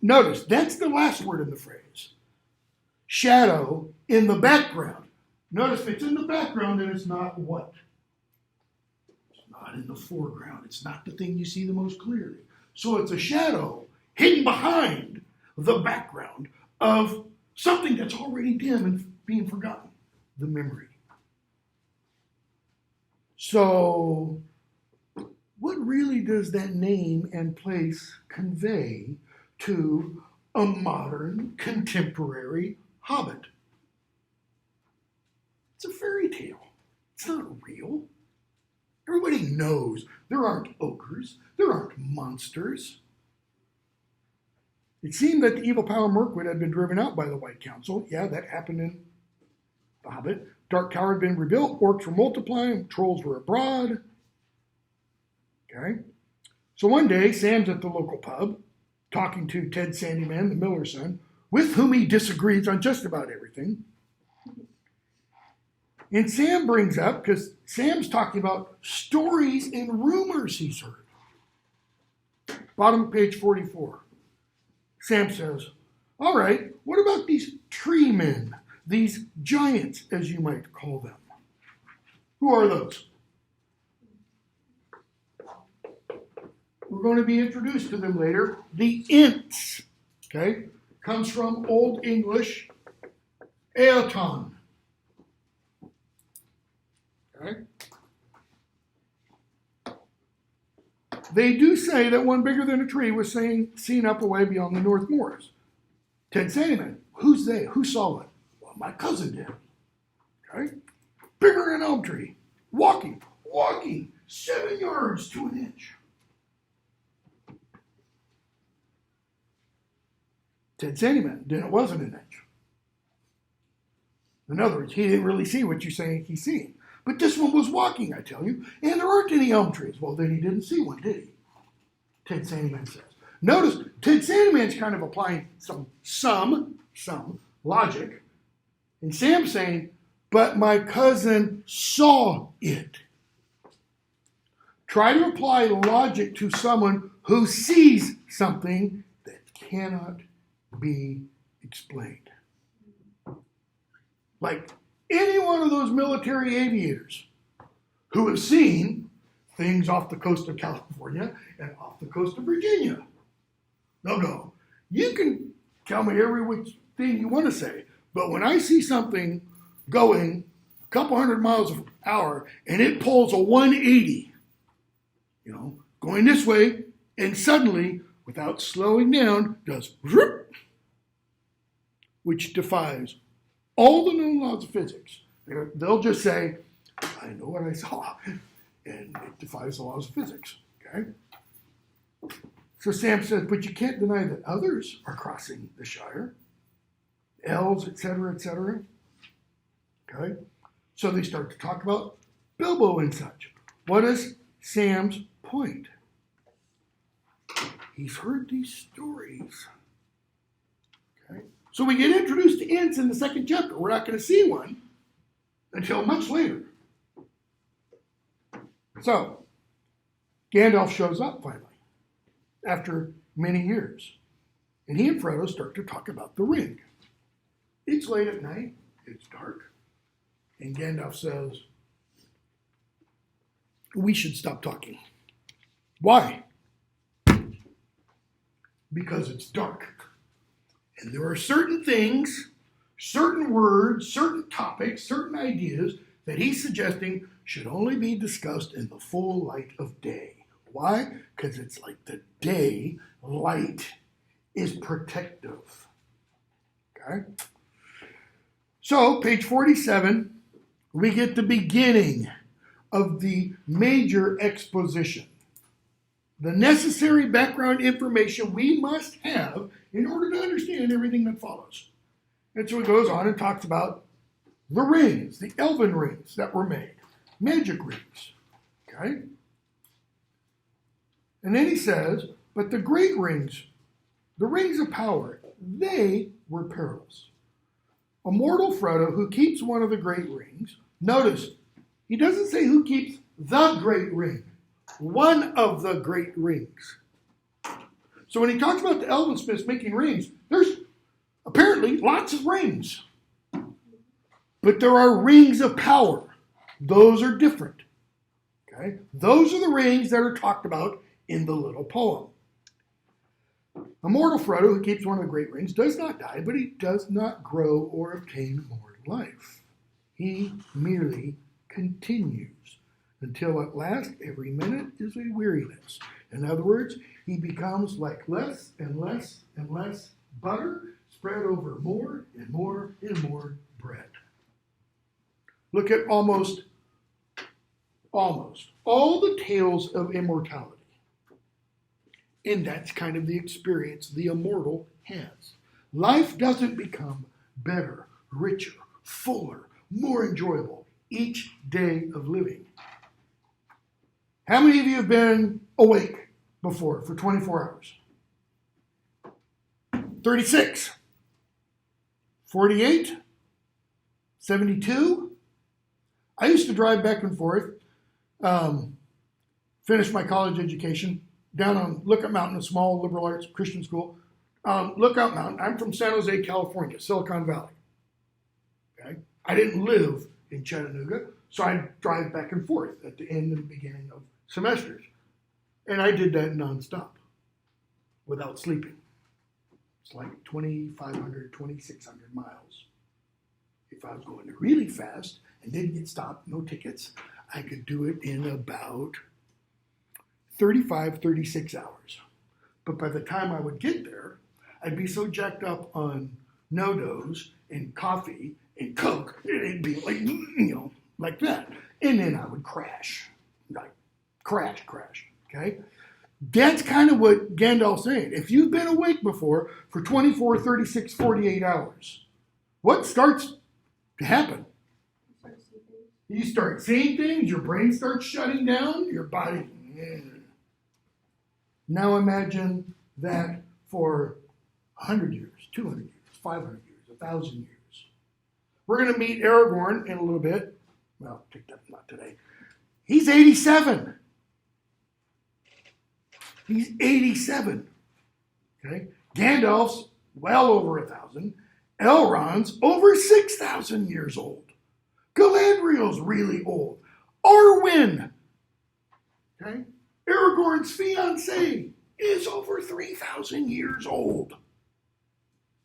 notice, that's the last word in the phrase. Shadow in the background. Notice if it's in the background, then it's not what? It's not in the foreground. It's not the thing you see the most clearly. So it's a shadow hidden behind the background of something that's already dim and being forgotten, the memory. So what really does that name and place convey to a modern, contemporary hobbit? It's a fairy tale. It's not real. Everybody knows there aren't ogres. There aren't monsters. It seemed that the evil power Mirkwood had been driven out by the White Council. Yeah, that happened in The Hobbit. Dark Tower had been rebuilt. Orcs were multiplying. Trolls were abroad. Okay. So one day, Sam's at the local pub, talking to Ted Sandyman, the miller's son, with whom he disagrees on just about everything. And Sam brings up, because Sam's talking about stories and rumors he's heard. Bottom of page 44. Sam says, all right, what about these tree men, these giants, as you might call them? Who are those? We're going to be introduced to them later. The Ents, okay, comes from Old English, Eoton. Okay. They do say that one bigger than a tree was seen up away beyond the North Moors. Ted Sandyman, who's they? Who saw it? Well, my cousin did. Okay. Bigger than an elm tree. Walking 7 yards to an inch. Ted Sandyman, then it wasn't an inch. In other words, he didn't really see what you're saying he's seeing. But this one was walking, I tell you, and there aren't any elm trees. Well, then he didn't see one, did he? Ted Sandyman says. Notice, Ted Sandyman's kind of applying some logic. And Sam's saying, but my cousin saw it. Try to apply logic to someone who sees something that cannot be explained. Like any one of those military aviators who have seen things off the coast of California and off the coast of Virginia. They'll go, you can tell me every which thing you want to say, but when I see something going a couple hundred miles an hour and it pulls a 180, going this way, and suddenly, without slowing down, does whoop, which defies all the known laws of physics. They'll just say, I know what I saw, and it defies the laws of physics, okay? So Sam says, but you can't deny that others are crossing the Shire, elves, etc., etc. Okay? So they start to talk about Bilbo and such. What is Sam's point? He's heard these stories. Okay? So we get introduced to Ents in the second chapter. We're not going to see one until much later. So, Gandalf shows up finally, after many years. And he and Frodo start to talk about the ring. It's late at night, it's dark, and Gandalf says, we should stop talking. Why? Because it's dark. And there are certain things, certain words, certain topics, certain ideas that he's suggesting should only be discussed in the full light of day. Why? Because it's like the day light is protective. Okay? So, page 47, we get the beginning of the major exposition. The necessary background information we must have in order to understand everything that follows. And so it goes on and talks about the rings, the elven rings that were made, magic rings. Okay? And then he says, but the great rings, the rings of power, they were perilous. A mortal Frodo who keeps one of the great rings, notice, he doesn't say who keeps the great ring, one of the great rings. So when he talks about the elven smiths making rings, there's apparently lots of rings. But there are rings of power. Those are different. Okay? Those are the rings that are talked about in the little poem. A mortal Frodo who keeps one of the great rings does not die, but he does not grow or obtain mortal life. He merely continues until at last every minute is a weariness. In other words, he becomes like less and less and less butter spread over more and more and more bread. Look at almost all the tales of immortality. And that's kind of the experience the immortal has. Life doesn't become better, richer, fuller, more enjoyable each day of living. How many of you have been awake before for 24 hours? 36, 48, 72. I used to drive back and forth, finish my college education down on Lookout Mountain, a small liberal arts Christian school. Lookout Mountain, I'm from San Jose, California, Silicon Valley. Okay? I didn't live in Chattanooga, so I'd drive back and forth at the end and beginning of semesters. And I did that nonstop, without sleeping. It's like 2,500, 2,600 miles. If I was going really fast and didn't get stopped, no tickets, I could do it in about 35, 36 hours. But by the time I would get there, I'd be so jacked up on no-dos and coffee and Coke, it'd be like, like that. And then I would crash. Like, crash, okay? That's kind of what Gandalf's saying. If you've been awake before for 24, 36, 48 hours, what starts to happen? You start seeing things, your brain starts shutting down, your body. Now imagine that for 100 years, 200 years, 500 years, 1,000 years. We're going to meet Aragorn in a little bit. Well, take that, not today. He's 87. He's 87. Okay? Gandalf's well over 1,000. Elrond's over 6,000 years old. Galadriel's really old. Arwen, okay, Aragorn's fiancée, is over 3,000 years old.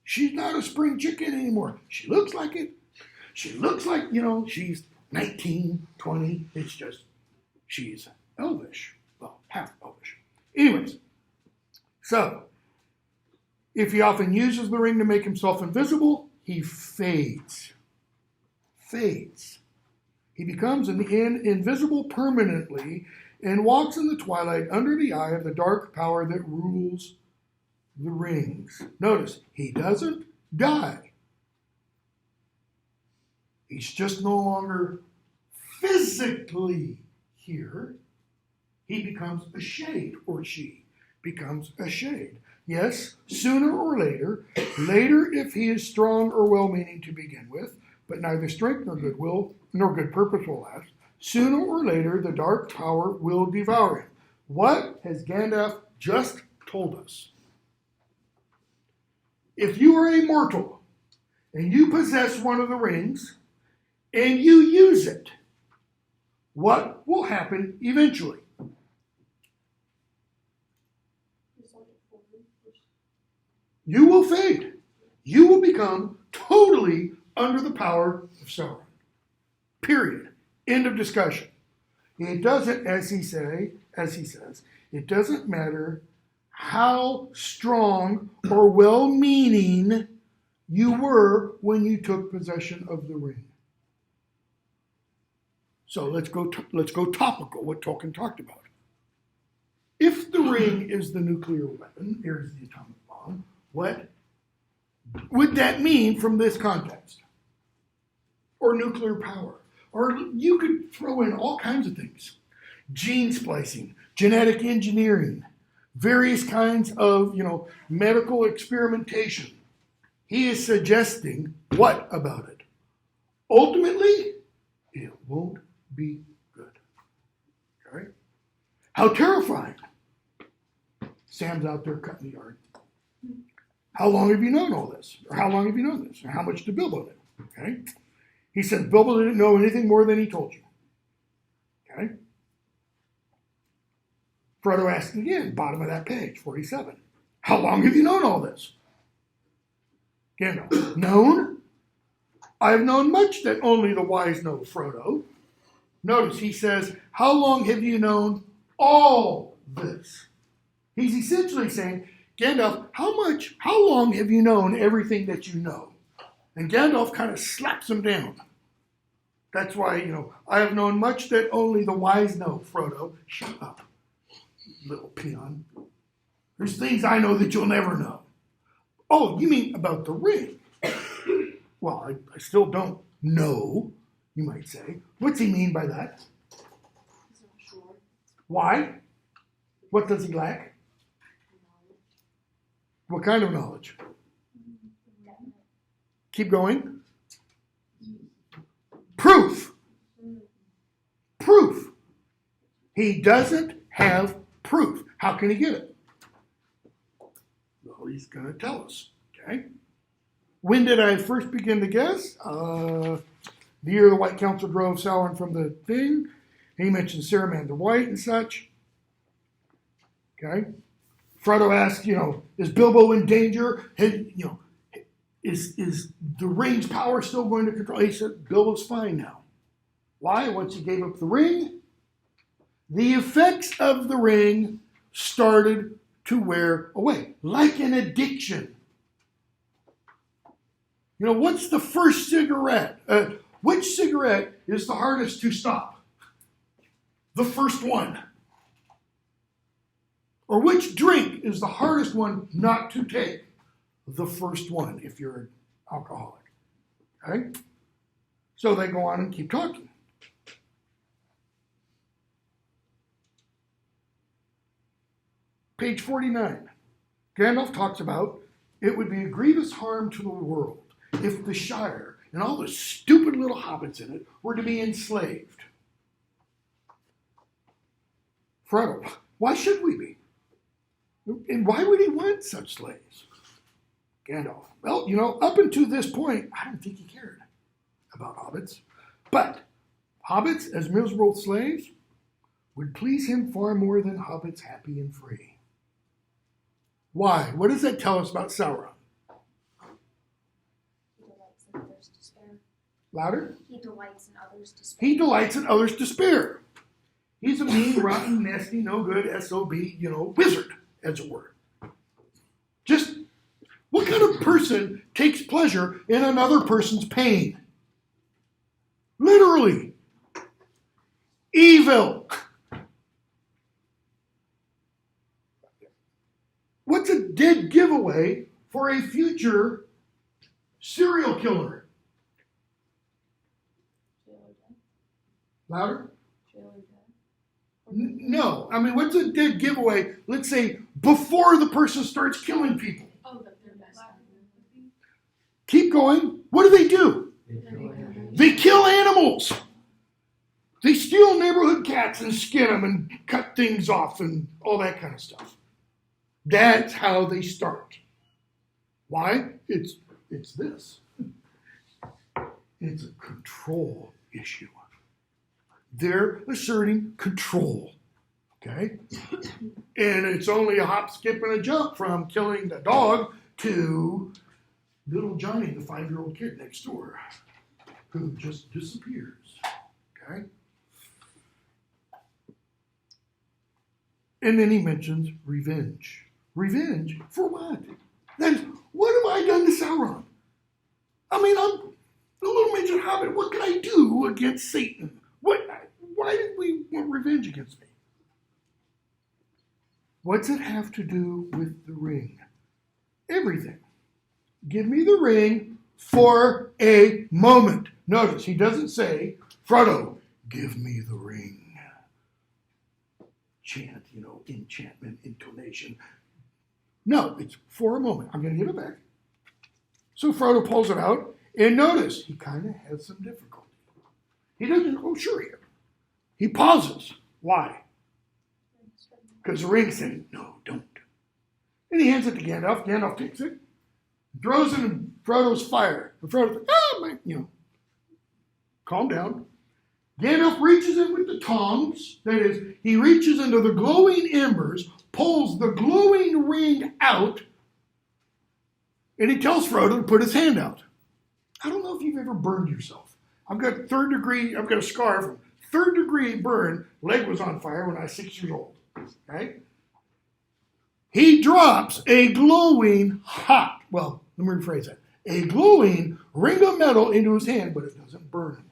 She's not a spring chicken anymore. She looks like it. She looks like, she's 19, 20. It's just, she's elvish. Well, half elvish. Anyways, so, if he often uses the ring to make himself invisible, he fades. Fades. He becomes invisible permanently and walks in the twilight under the eye of the dark power that rules the rings. Notice, he doesn't die. He's just no longer physically here. He becomes a shade, or she becomes a shade. Yes, sooner or later if he is strong or well-meaning to begin with, but neither strength nor goodwill nor good purpose will last, sooner or later the dark power will devour him. What has Gandalf just told us? If you are a mortal and you possess one of the rings and you use it, what will happen eventually? You will fade. You will become totally under the power of Sauron. Period. End of discussion. It doesn't, as he says, it doesn't matter how strong or well-meaning you were when you took possession of the ring. So let's go topical, what Tolkien talked about. If the ring is the nuclear weapon, here's the atomic bomb, what would that mean from this context? Or nuclear power? Or you could throw in all kinds of things. Gene splicing, genetic engineering, various kinds of, medical experimentation. He is suggesting what about it? Ultimately, it won't be good. Okay? How terrifying. Sam's out there cutting the yard. How long have you known all this? Or how long have you known this? Or how much did Bilbo know? Okay? He said Bilbo didn't know anything more than he told you. Okay? Frodo asked again, bottom of that page, 47. How long have you known all this? Gandalf, known? I have known much that only the wise know, Frodo. Notice he says, how long have you known all this? He's essentially saying, Gandalf, how long have you known everything that you know? And Gandalf kind of slaps him down. That's why, I have known much that only the wise know, Frodo. Shut up, little peon. There's things I know that you'll never know. Oh, you mean about the ring? Well, I still don't know, you might say. What's he mean by that? He's not sure. Why? What does he lack? What kind of knowledge? Keep going. Proof. Proof. He doesn't have proof. How can he get it? Well, he's going to tell us. Okay. When did I first begin to guess? The year the White Council drove Sauron from the thing. He mentioned Saruman White and such. Okay. Frodo asked, is Bilbo in danger? Is the ring's power still going to control? He said, Bilbo's fine now. Why? Once he gave up the ring, the effects of the ring started to wear away, like an addiction. What's the first cigarette? Which cigarette is the hardest to stop? The first one. Or which drink is the hardest one not to take? The first one, if you're an alcoholic. Okay? So they go on and keep talking. Page 49. Gandalf talks about it would be a grievous harm to the world if the Shire and all the stupid little hobbits in it were to be enslaved. Frodo, why should we be? And why would he want such slaves? Gandalf, well, up until this point, I don't think he cared about hobbits. But Hobbits as miserable slaves would please him far more than hobbits happy and free. Why? What does that tell us about Sauron? He delights in others' despair. Louder? He delights in others' despair. He delights in others' despair. He's a mean, rotten, nasty, no good SOB, wizard, as it were. Just what kind of person takes pleasure in another person's pain? Literally. Evil. What's a dead giveaway for a future serial killer? Jail or death. Louder? Jail or death. No. I mean, what's a dead giveaway, let's say, before the person starts killing people? Oh, that they're best. Keep going. What do? They kill animals. They steal neighborhood cats and skin them and cut things off and all that kind of stuff. That's how they start. Why? It's this. It's a control issue. They're asserting control. Okay? And it's only a hop, skip, and a jump from killing the dog to little Johnny, the 5-year-old kid next door, who just disappears. Okay? And then he mentions revenge. Revenge for what? Then what have I done to Sauron? I mean, I'm a little midget hobbit. What can I do against Satan? Why did we want revenge against me? What's it have to do with the ring? Everything. Give me the ring for a moment. Notice, he doesn't say, Frodo, give me the ring. Chant, enchantment, intonation. No, it's for a moment. I'm going to give it back. So Frodo pulls it out, and notice, he kind of has some difficulty. He doesn't, sure he is. He pauses. Why? Because the ring's saying, no, don't. And he hands it to Gandalf. Gandalf takes it, throws it in Frodo's fire. And Frodo's like, calm down. Gandalf reaches in with the tongs. That is, he reaches into the glowing embers, pulls the glowing ring out, and he tells Frodo to put his hand out. I don't know if you've ever burned yourself. I've got a scar from 3rd degree burn. Leg was on fire when I was 6 years old. Okay? He drops a glowing let me rephrase that. A glowing ring of metal into his hand, but it doesn't burn him.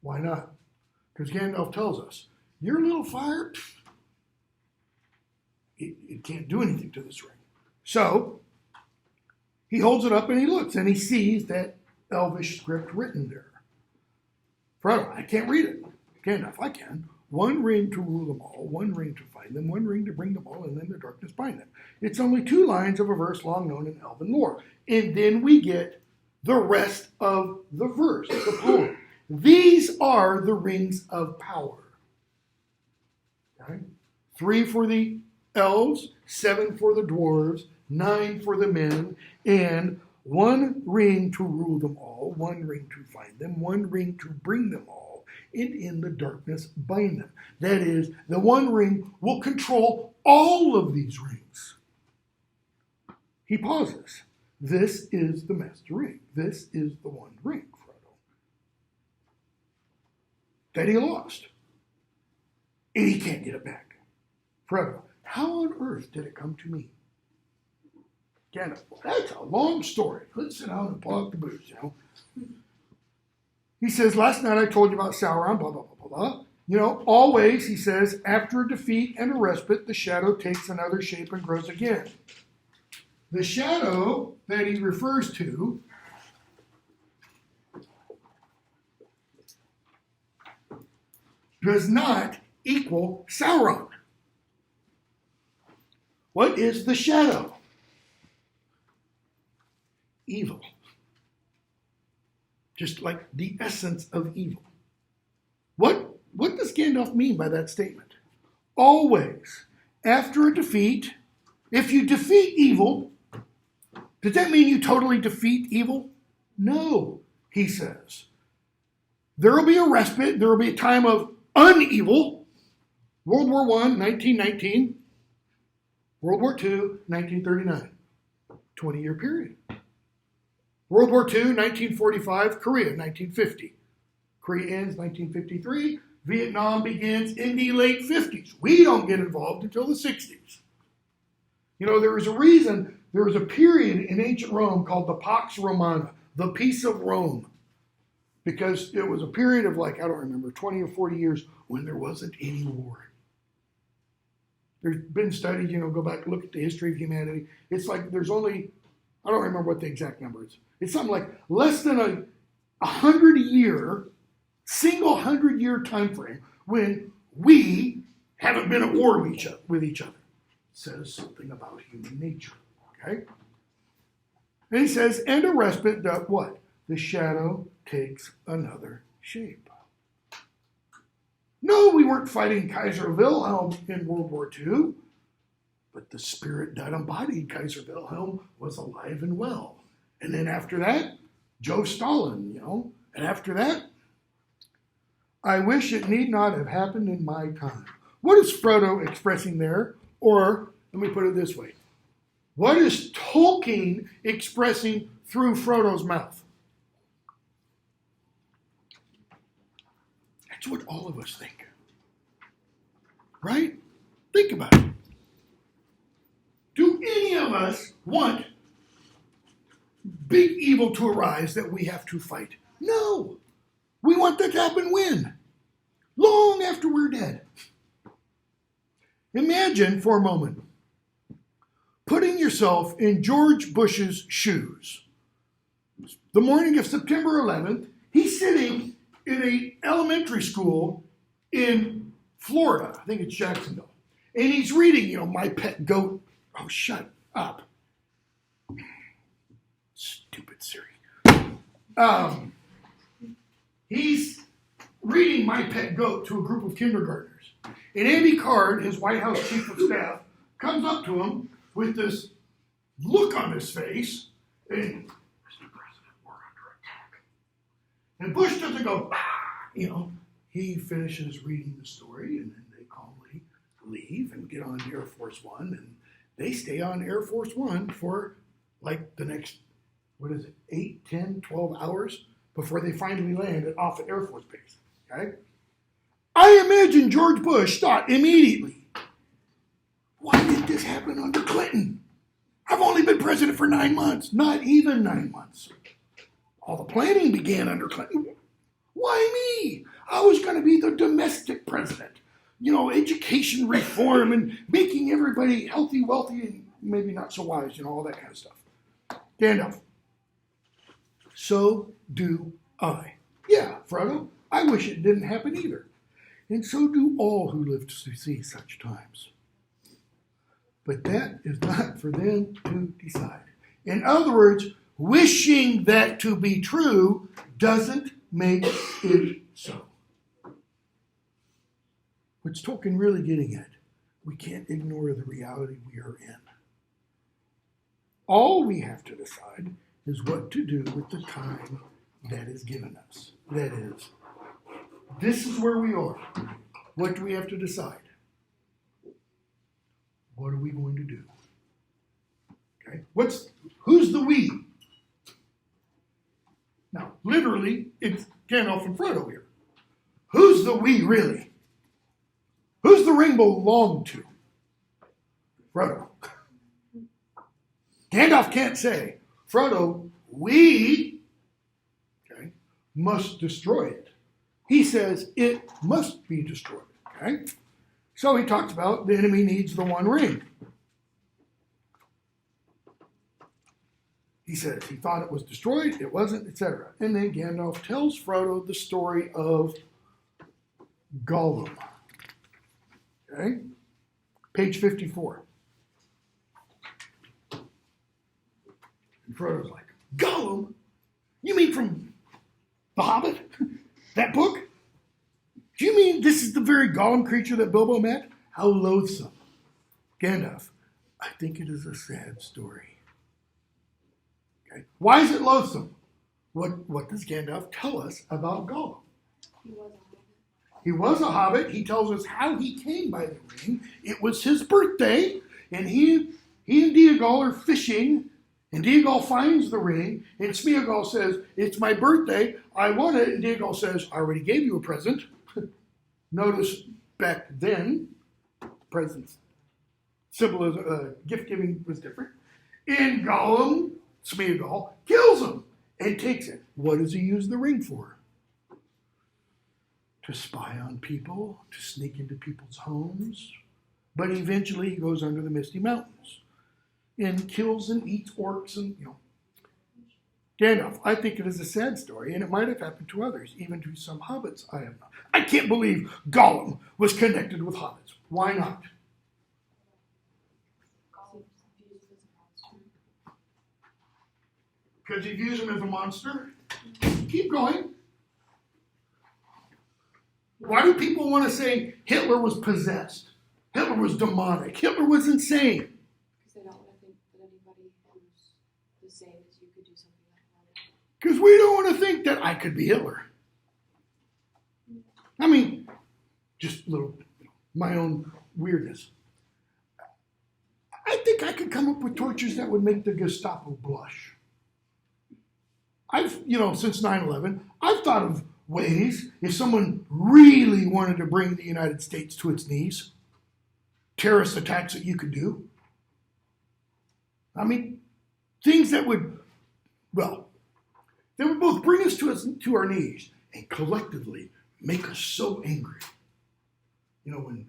Why not? Because Gandalf tells us, your little fire, it can't do anything to this ring. So, he holds it up and he looks and he sees that Elvish script written there. Frodo, I can't read it. Gandalf, I can. 1 ring to rule them all, 1 ring to find them, 1 ring to bring them all, and then the darkness bind them. It's only 2 lines of a verse long known in Elven lore. And then we get the rest of the verse, the poem. These are the rings of power. Okay? 3 for the elves, 7 for the dwarves, 9 for the men, and 1 ring to rule them all, 1 ring to find them, 1 ring to bring them all, and in the darkness bind them. That is, the 1 ring will control all of these rings. He pauses. This is the master ring. This is the 1 ring, Frodo, that he lost. And he can't get it back. Frodo, how on earth did it come to me? Gandalf, that's a long story. Let's sit down and pull out the booze, He says, last night I told you about Sauron, blah, blah, blah, blah, blah. Always, he says, after a defeat and a respite, the shadow takes another shape and grows again. The shadow that he refers to does not equal Sauron. What is the shadow? Evil. Just like the essence of evil. What does Gandalf mean by that statement? Always, after a defeat, if you defeat evil, does that mean you totally defeat evil? No, he says. There will be a respite. There will be a time of unevil. World War I, 1919. World War II, 1939. 20-year period. World War II, 1945. Korea, 1950. Korea ends 1953. Vietnam begins in the late 50s. We don't get involved until the 60s. You know, there was a reason, there was a period in ancient Rome called the Pax Romana, the Peace of Rome. Because it was a period of like, I don't remember, 20 or 40 years when there wasn't any war. There's been studies, you know, go back and look at the history of humanity. It's like there's only, I don't remember what the exact number is. It's something like less than a 100-year, single 100-year time frame when we haven't been at war with each other. It says something about human nature, okay? And he says, and a respite that what? The shadow takes another shape. No, we weren't fighting Kaiser Wilhelm in World War II, but the spirit that embodied Kaiser Wilhelm was alive and well. And then after that, Joe Stalin, you know, and after that, I wish it need not have happened in my time. What is Frodo expressing there? Or, let me put it this way. What is Tolkien expressing through Frodo's mouth? That's what all of us think. Right? Think about it. Do any of us want big evil to arise that we have to fight? No. We want that to happen when? Long after we're dead. Imagine for a moment putting yourself in George Bush's shoes. The morning of September 11th, he's sitting in an elementary school in Florida. I think it's Jacksonville. And he's reading, you know, My Pet Goat. Oh, shut up. Stupid Siri. He's reading My Pet Goat to a group of kindergartners. And Andy Card, his White House chief of staff, comes up to him with this look on his face, and Mr. President, we're under attack. And Bush doesn't go, ah, you know. He finishes reading the story, and then they calmly leave and get on Air Force One, and they stay on Air Force One for like the next, 8, 10, 12 hours before they finally land off at Air Force Base, okay? I imagine George Bush thought immediately, why did this happen under Clinton? I've only been president for 9 months, not even 9 months. All the planning began under Clinton. Why me? I was going to be the domestic president. You know, education reform and making everybody healthy, wealthy, and maybe not so wise, you know, all that kind of stuff. Gandalf. So do I. Yeah, Frodo, I wish it didn't happen either. And so do all who live to see such times. But that is not for them to decide. In other words, wishing that to be true doesn't make it so. What's Tolkien really getting at? We can't ignore the reality we are in. All we have to decide is what to do with the time that is given us. That is, this is where we are. What do we have to decide? What are we going to do? Okay, who's the we? Now, literally, it's Gandalf and Frodo here. Who's the we really? Who's the ring belong to? Frodo. Gandalf can't say, Frodo, we must destroy it. He says it must be destroyed. Okay? So he talks about the enemy needs the one ring. He says he thought it was destroyed, it wasn't, etc. And then Gandalf tells Frodo the story of Gollum. Okay? Page 54. And Frodo's like, Gollum? You mean from The Hobbit? That book? Do you mean this is the very Gollum creature that Bilbo met? How loathsome. Gandalf, I think it is a sad story. Okay. Why is it loathsome? What does Gandalf tell us about Gollum? He was a hobbit. He was a hobbit. He tells us how he came by the ring. It was his birthday, and he and Diagal are fishing, and Diagal finds the ring, and Smeagol says, "It's my birthday. I want it." And Diagal says, "I already gave you a present." Notice back then, presents, gift giving was different. And Gollum, Smeagol, kills him and takes it. What does he use the ring for? To spy on people, to sneak into people's homes. But eventually he goes under the Misty Mountains and kills and eats orcs and, Gandalf, I think it is a sad story, and it might have happened to others, even to some hobbits I have not. I can't believe Gollum was connected with hobbits. Why not? Because he views him as a monster? Keep going. Why do people want to say Hitler was possessed? Hitler was demonic. Hitler was insane. Because they don't want to think that anybody who's the same as you could do something like that. Because we don't want to think that I could be Hitler. I mean, just a little, my own weirdness. I think I could come up with tortures that would make the Gestapo blush. Since 9/11, I've thought of ways if someone really wanted to bring the United States to its knees, terrorist attacks that you could do. I mean, things that would, they would both bring us to our knees and collectively make us so angry. When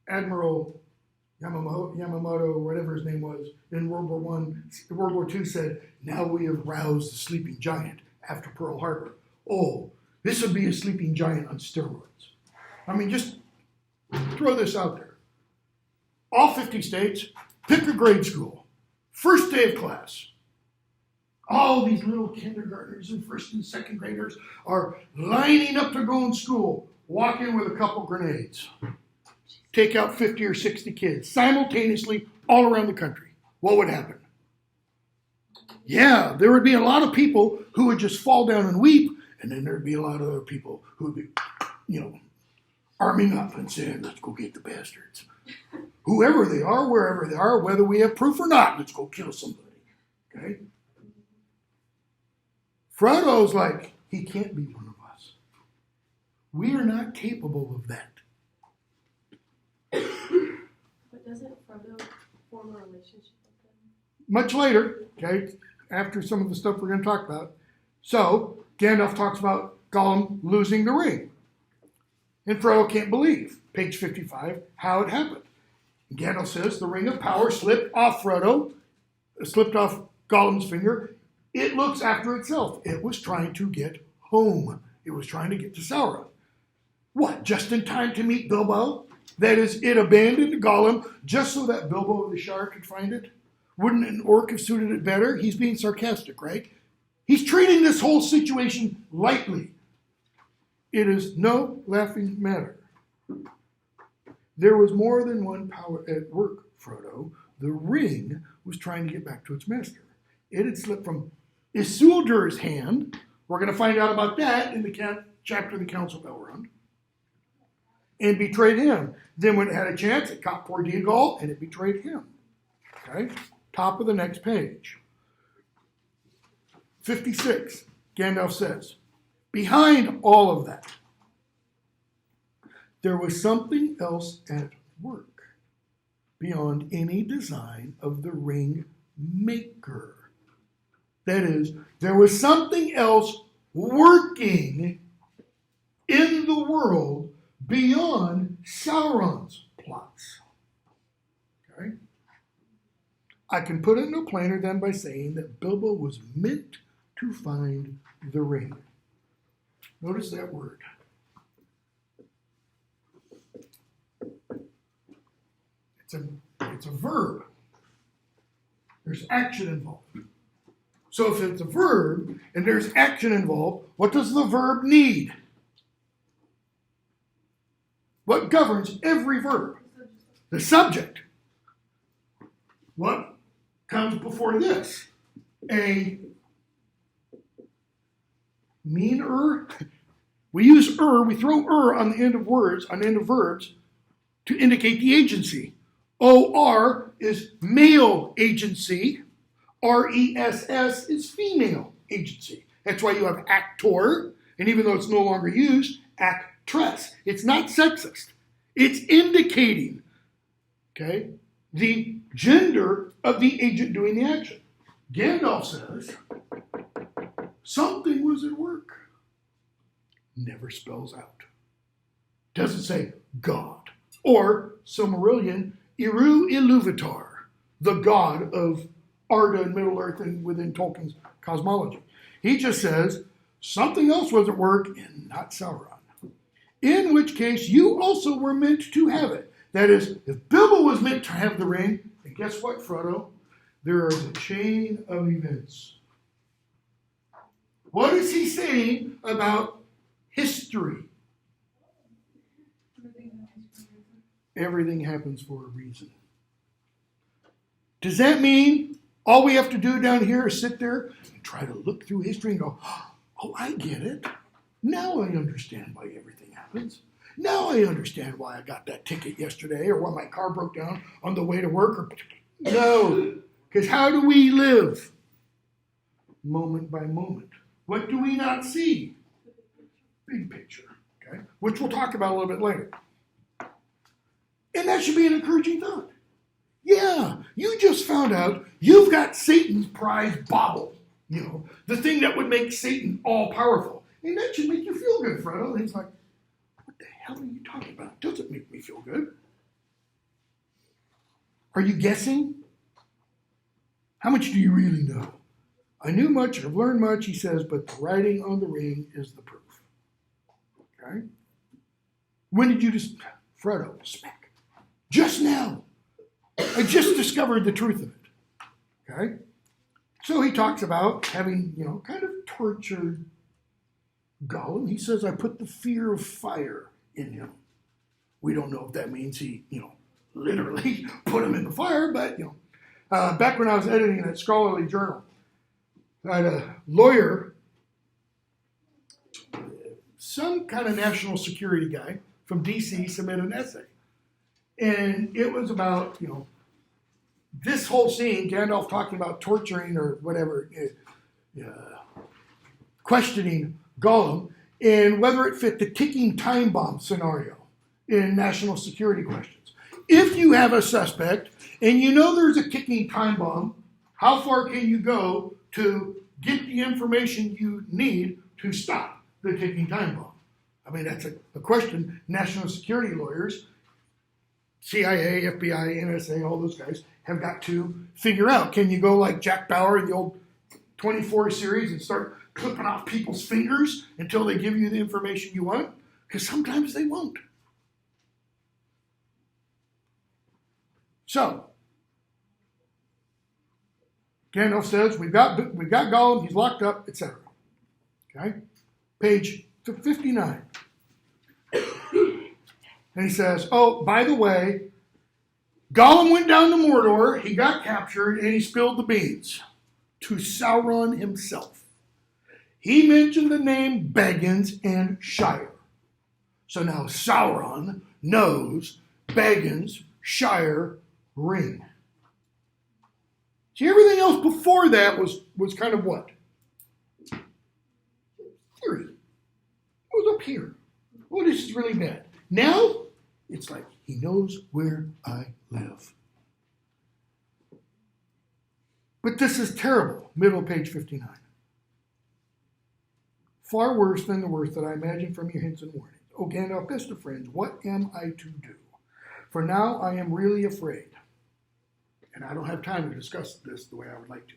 Admiral Yamamoto, whatever his name was, in World War II said, "Now we have roused the sleeping giant after Pearl Harbor." Oh, this would be a sleeping giant on steroids. I mean, just throw this out there. All 50 states, pick a grade school. First day of class. All these little kindergartners and first and second graders are lining up to go in school, walk in with a couple grenades. Take out 50 or 60 kids simultaneously all around the country. What would happen? Yeah, there would be a lot of people who would just fall down and weep, and then there'd be a lot of other people who would be, arming up and saying, "Let's go get the bastards." Whoever they are, wherever they are, whether we have proof or not, let's go kill somebody. Okay? Frodo's like, he can't be one of us. We are not capable of that. But doesn't Frodo form a relationship with them? Much later, okay, after some of the stuff we're going to talk about. So, Gandalf talks about Gollum losing the ring. And Frodo can't believe, page 55, how it happened. And Gandalf says the ring of power slipped off Gollum's finger. It looks after itself. It was trying to get home. It was trying to get to Sauron. What, just in time to meet Bilbo? That is, it abandoned Gollum just so that Bilbo the Shire could find it? Wouldn't an orc have suited it better? He's being sarcastic, right? He's treating this whole situation lightly. It is no laughing matter. There was more than one power at work, Frodo. The ring was trying to get back to its master. It had slipped from Isildur's hand. We're going to find out about that in the chapter of the Council of Elrond. And betrayed him. Then when it had a chance, it caught poor Diagal, and it betrayed him. Okay? Top of the next page. 56, Gandalf says, behind all of that, there was something else at work beyond any design of the ring maker. That is, there was something else working in the world beyond Sauron's plots. Okay? I can put it no plainer than by saying that Bilbo was meant to find the ring. Notice that word. It's a verb. There's action involved. So if it's a verb and there's action involved, what does the verb need? What governs every verb? The subject. What comes before this? A meaner, We use we throw on the end of words, on the end of verbs, to indicate the agency. OR is male agency. RESS is female agency. That's why you have actor, and even though it's no longer used, actress. It's not sexist. It's indicating, okay, the gender of the agent doing the action. Gandalf says, something was at work. Never spells out. Doesn't say God. Or Silmarillion, Eru Iluvatar, the god of Arda and Middle Earth and within Tolkien's cosmology. He just says, something else was at work and not Sauron. In which case, you also were meant to have it. That is, if Bilbo was meant to have the ring, and guess what, Frodo? There is a chain of events. What is he saying about history? Everything happens for a reason. Does that mean all we have to do down here is sit there and try to look through history and go, oh, I get it. Now I understand why everything happens. Now I understand why I got that ticket yesterday or why my car broke down on the way to work. No, because how do we live? Moment by moment. What do we not see? Big picture, okay? Which we'll talk about a little bit later. And that should be an encouraging thought. Yeah, you just found out you've got Satan's prize bauble, the thing that would make Satan all-powerful. And that should make you feel good, Frodo. And he's like, what the hell are you talking about? It doesn't make me feel good. Are you guessing? How much do you really know? I knew much, I've learned much, he says, but the writing on the ring is the proof. Okay? When did you Frodo, smack. Just now. I just discovered the truth of it. Okay? So he talks about having, kind of tortured Gollum. He says, I put the fear of fire in him. We don't know if that means he, literally put him in the fire, but, back when I was editing that scholarly journal, I had a lawyer, some kind of national security guy from D.C. submitted an essay. And it was about, this whole scene, Gandalf talking about torturing or whatever, questioning Gollum, and whether it fit the ticking time bomb scenario in national security questions. If you have a suspect and you know there's a ticking time bomb, how far can you go to get the information you need to stop the ticking time bomb? I mean, that's a question national security lawyers, CIA, FBI, NSA, all those guys have got to figure out. Can you go like Jack Bauer in the old 24 series and start clipping off people's fingers until they give you the information you want? Because sometimes they won't. So, Gandalf says, we've got Gollum, he's locked up, etc. Okay? Page 59. And he says, oh, by the way, Gollum went down to Mordor, he got captured, and he spilled the beans to Sauron himself. He mentioned the name Baggins and Shire. So now Sauron knows Baggins, Shire, ring. See, everything else before that was kind of what? Theory. It was up here. Oh, this is really bad. Now, it's like he knows where I live. But this is terrible. Middle of page 59. Far worse than the worst that I imagine from your hints and warnings. O Gandalf, best of friends, what am I to do? For now I am really afraid. And I don't have time to discuss this the way I would like to.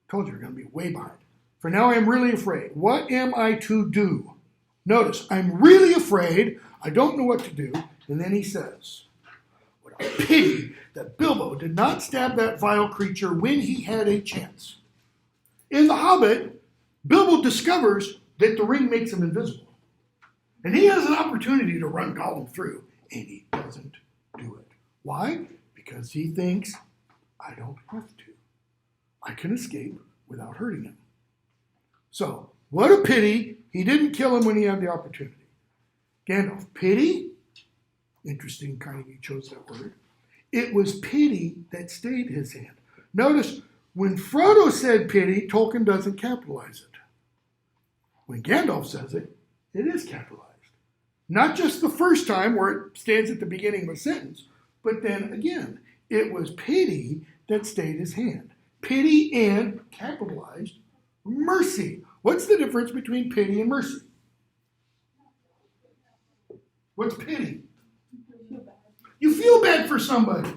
Told you we're going to be way behind. For now I am really afraid. What am I to do? Notice, I'm really afraid. I don't know what to do. And then he says, what a pity that Bilbo did not stab that vile creature when he had a chance. In The Hobbit, Bilbo discovers that the ring makes him invisible. And he has an opportunity to run Gollum through, and he doesn't do it. Why? Because he thinks, I don't have to. I can escape without hurting him. So, what a pity He didn't kill him when he had the opportunity. Gandalf, pity? Interesting kind of he chose that word. It was pity that stayed his hand. Notice, when Frodo said pity, Tolkien doesn't capitalize it. When Gandalf says it, it is capitalized. Not just the first time where it stands at the beginning of a sentence, but then again, it was pity that stayed his hand. Pity and, capitalized, mercy. What's the difference between pity and mercy? What's pity? You feel bad for somebody.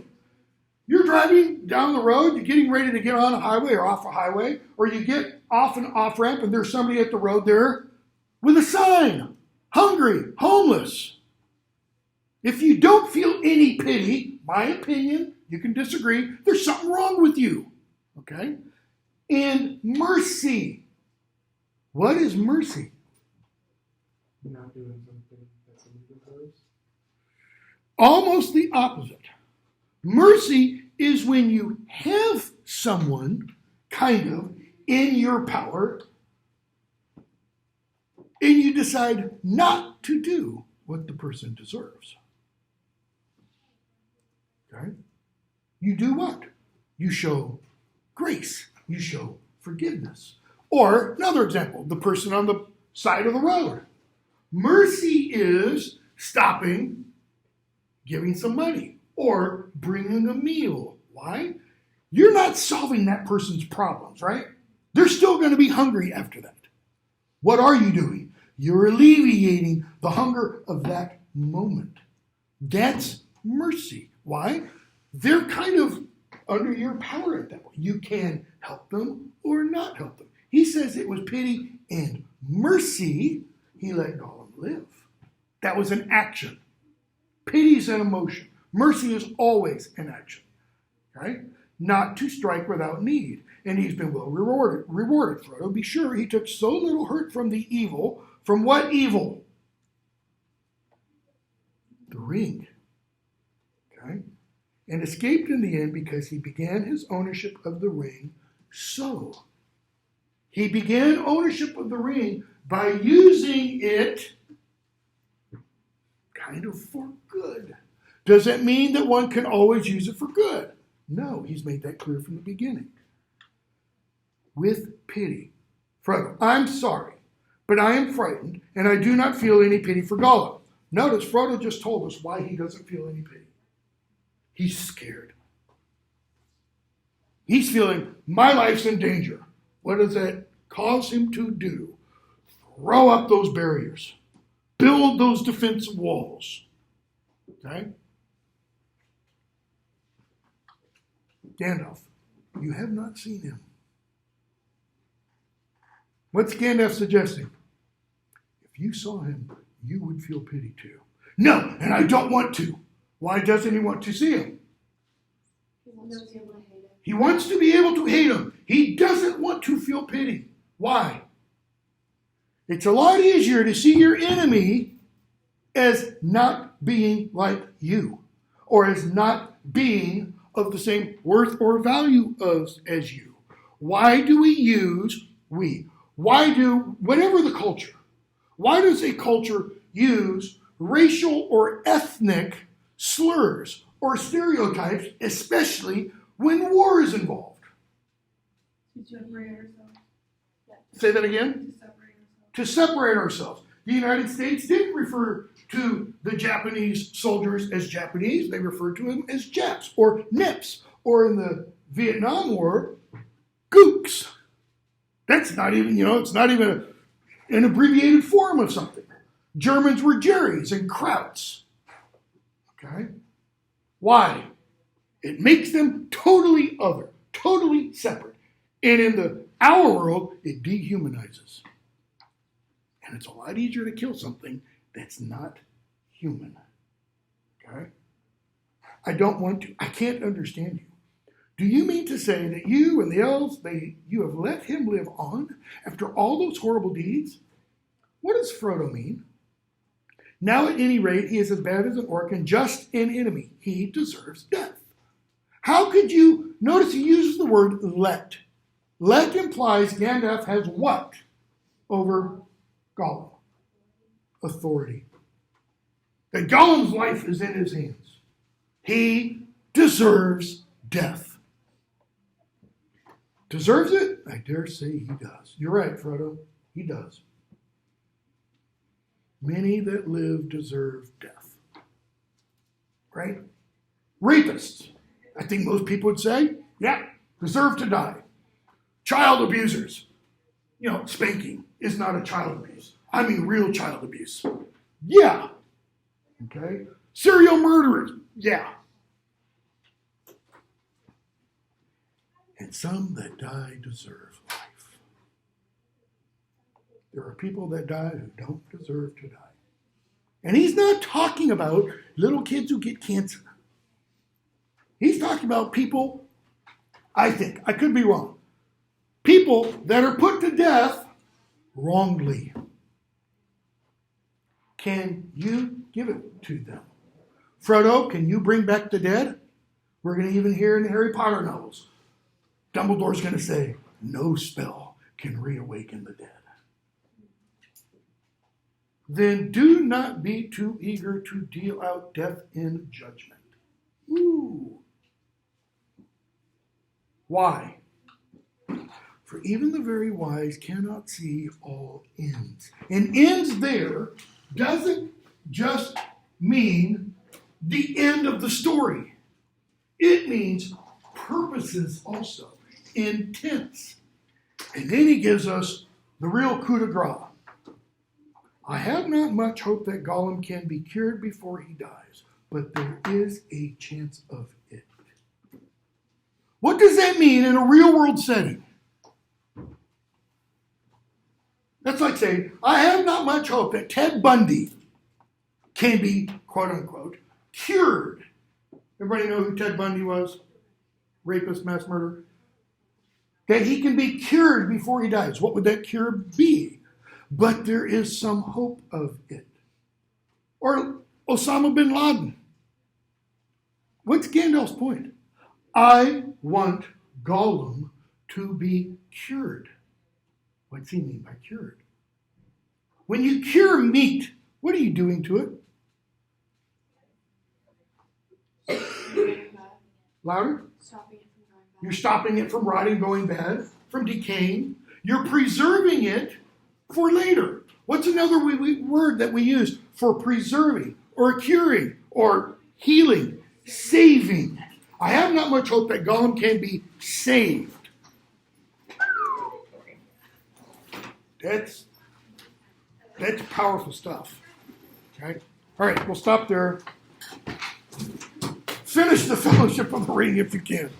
You're driving down the road, you're getting ready to get on a highway or off a highway, or you get off an off-ramp and there's somebody at the road there with a sign, hungry, homeless. If you don't feel any pity, my opinion, you can disagree, there's something wrong with you. Okay? And mercy. What is mercy? Not doing something that somebody deserves. Almost the opposite. Mercy is when you have someone kind of in your power and you decide not to do what the person deserves. Okay? You do what? You show grace. You show forgiveness. Or another example, the person on the side of the road. Mercy is stopping, giving some money, or bringing a meal. Why? You're not solving that person's problems, right? They're still going to be hungry after that. What are you doing? You're alleviating the hunger of that moment. That's mercy. Why? They're kind of under your power at that point. You can help them or not help them. He says it was pity and mercy he let Gollum live. That was an action. Pity is an emotion. Mercy is always an action. Okay? Not to strike without need. And he's been well rewarded. Frodo, be sure he took so little hurt from the evil. From what evil? The ring. Okay? And escaped in the end because he began his ownership of the ring so. He began ownership of the ring by using it kind of for good. Does that mean that one can always use it for good? No, he's made that clear from the beginning. With pity. Frodo, I'm sorry, but I am frightened, and I do not feel any pity for Gollum. Notice, Frodo just told us why he doesn't feel any pity. He's scared. He's feeling, my life's in danger. What does that cause him to do? Throw up those barriers. Build those defensive walls. Okay? Gandalf, you have not seen him. What's Gandalf suggesting? If you saw him, you would feel pity too. No, and I don't want to. Why doesn't he want to see him? He wants to be able to hate him. He doesn't want to feel pity. Why? It's a lot easier to see your enemy as not being like you, or as not being of the same worth or value as you. Why do we use we? Why do, whatever the culture, why does a culture use racial or ethnic slurs or stereotypes, especially when war is involved? To separate ourselves. Say that again? To separate ourselves. To separate ourselves. The United States didn't refer to the Japanese soldiers as Japanese. They referred to them as Japs or Nips. Or in the Vietnam War, Gooks. That's not even, it's not even an abbreviated form of something. Germans were Jerrys and Krauts. Okay? Why? It makes them totally other, totally separate. And in our world, it dehumanizes. And it's a lot easier to kill something that's not human. Okay? I can't understand you. Do you mean to say that you and the elves, you have let him live on after all those horrible deeds? What does Frodo mean? Now at any rate, he is as bad as an orc and just an enemy. He deserves death. How could you, notice he uses the word let. Let implies Gandalf has what over Gollum. Authority. That Gollum's life is in his hands. He deserves death. Deserves it? I dare say he does. You're right, Frodo. He does. Many that live deserve death. Right? Rapists. I think most people would say, yeah, deserve to die. Child abusers. Spanking is not a child abuse. I mean real child abuse. Yeah. Okay? Serial murderers. Yeah. And some that die deserve life. There are people that die who don't deserve to die. And he's not talking about little kids who get cancer. He's talking about people, I think, I could be wrong, people that are put to death wrongly. Can you give it to them? Frodo, can you bring back the dead? We're going to even hear in the Harry Potter novels, Dumbledore's going to say, no spell can reawaken the dead. Then do not be too eager to deal out death in judgment. Ooh. Why? For even the very wise cannot see all ends. And ends there doesn't just mean the end of the story. It means purposes also, intents. And then he gives us the real coup de grace. I have not much hope that Gollum can be cured before he dies, but there is a chance of it. What does that mean in a real world setting? That's like saying, I have not much hope that Ted Bundy can be, quote unquote, cured. Everybody know who Ted Bundy was? Rapist, mass murderer. That he can be cured before he dies. What would that cure be? But there is some hope of it. Or Osama bin Laden. What's Gandalf's point? I want Gollum to be cured. What's he mean by cured? When you cure meat, what are you doing to it? Louder? Stopping it from going bad. You're stopping it from rotting, going bad, from decaying. You're preserving it for later. What's another word that we use for preserving or curing or healing? Saving. I have not much hope that Gollum can be saved. That's powerful stuff. Okay? All right, we'll stop there. Finish the Fellowship of the Ring if you can.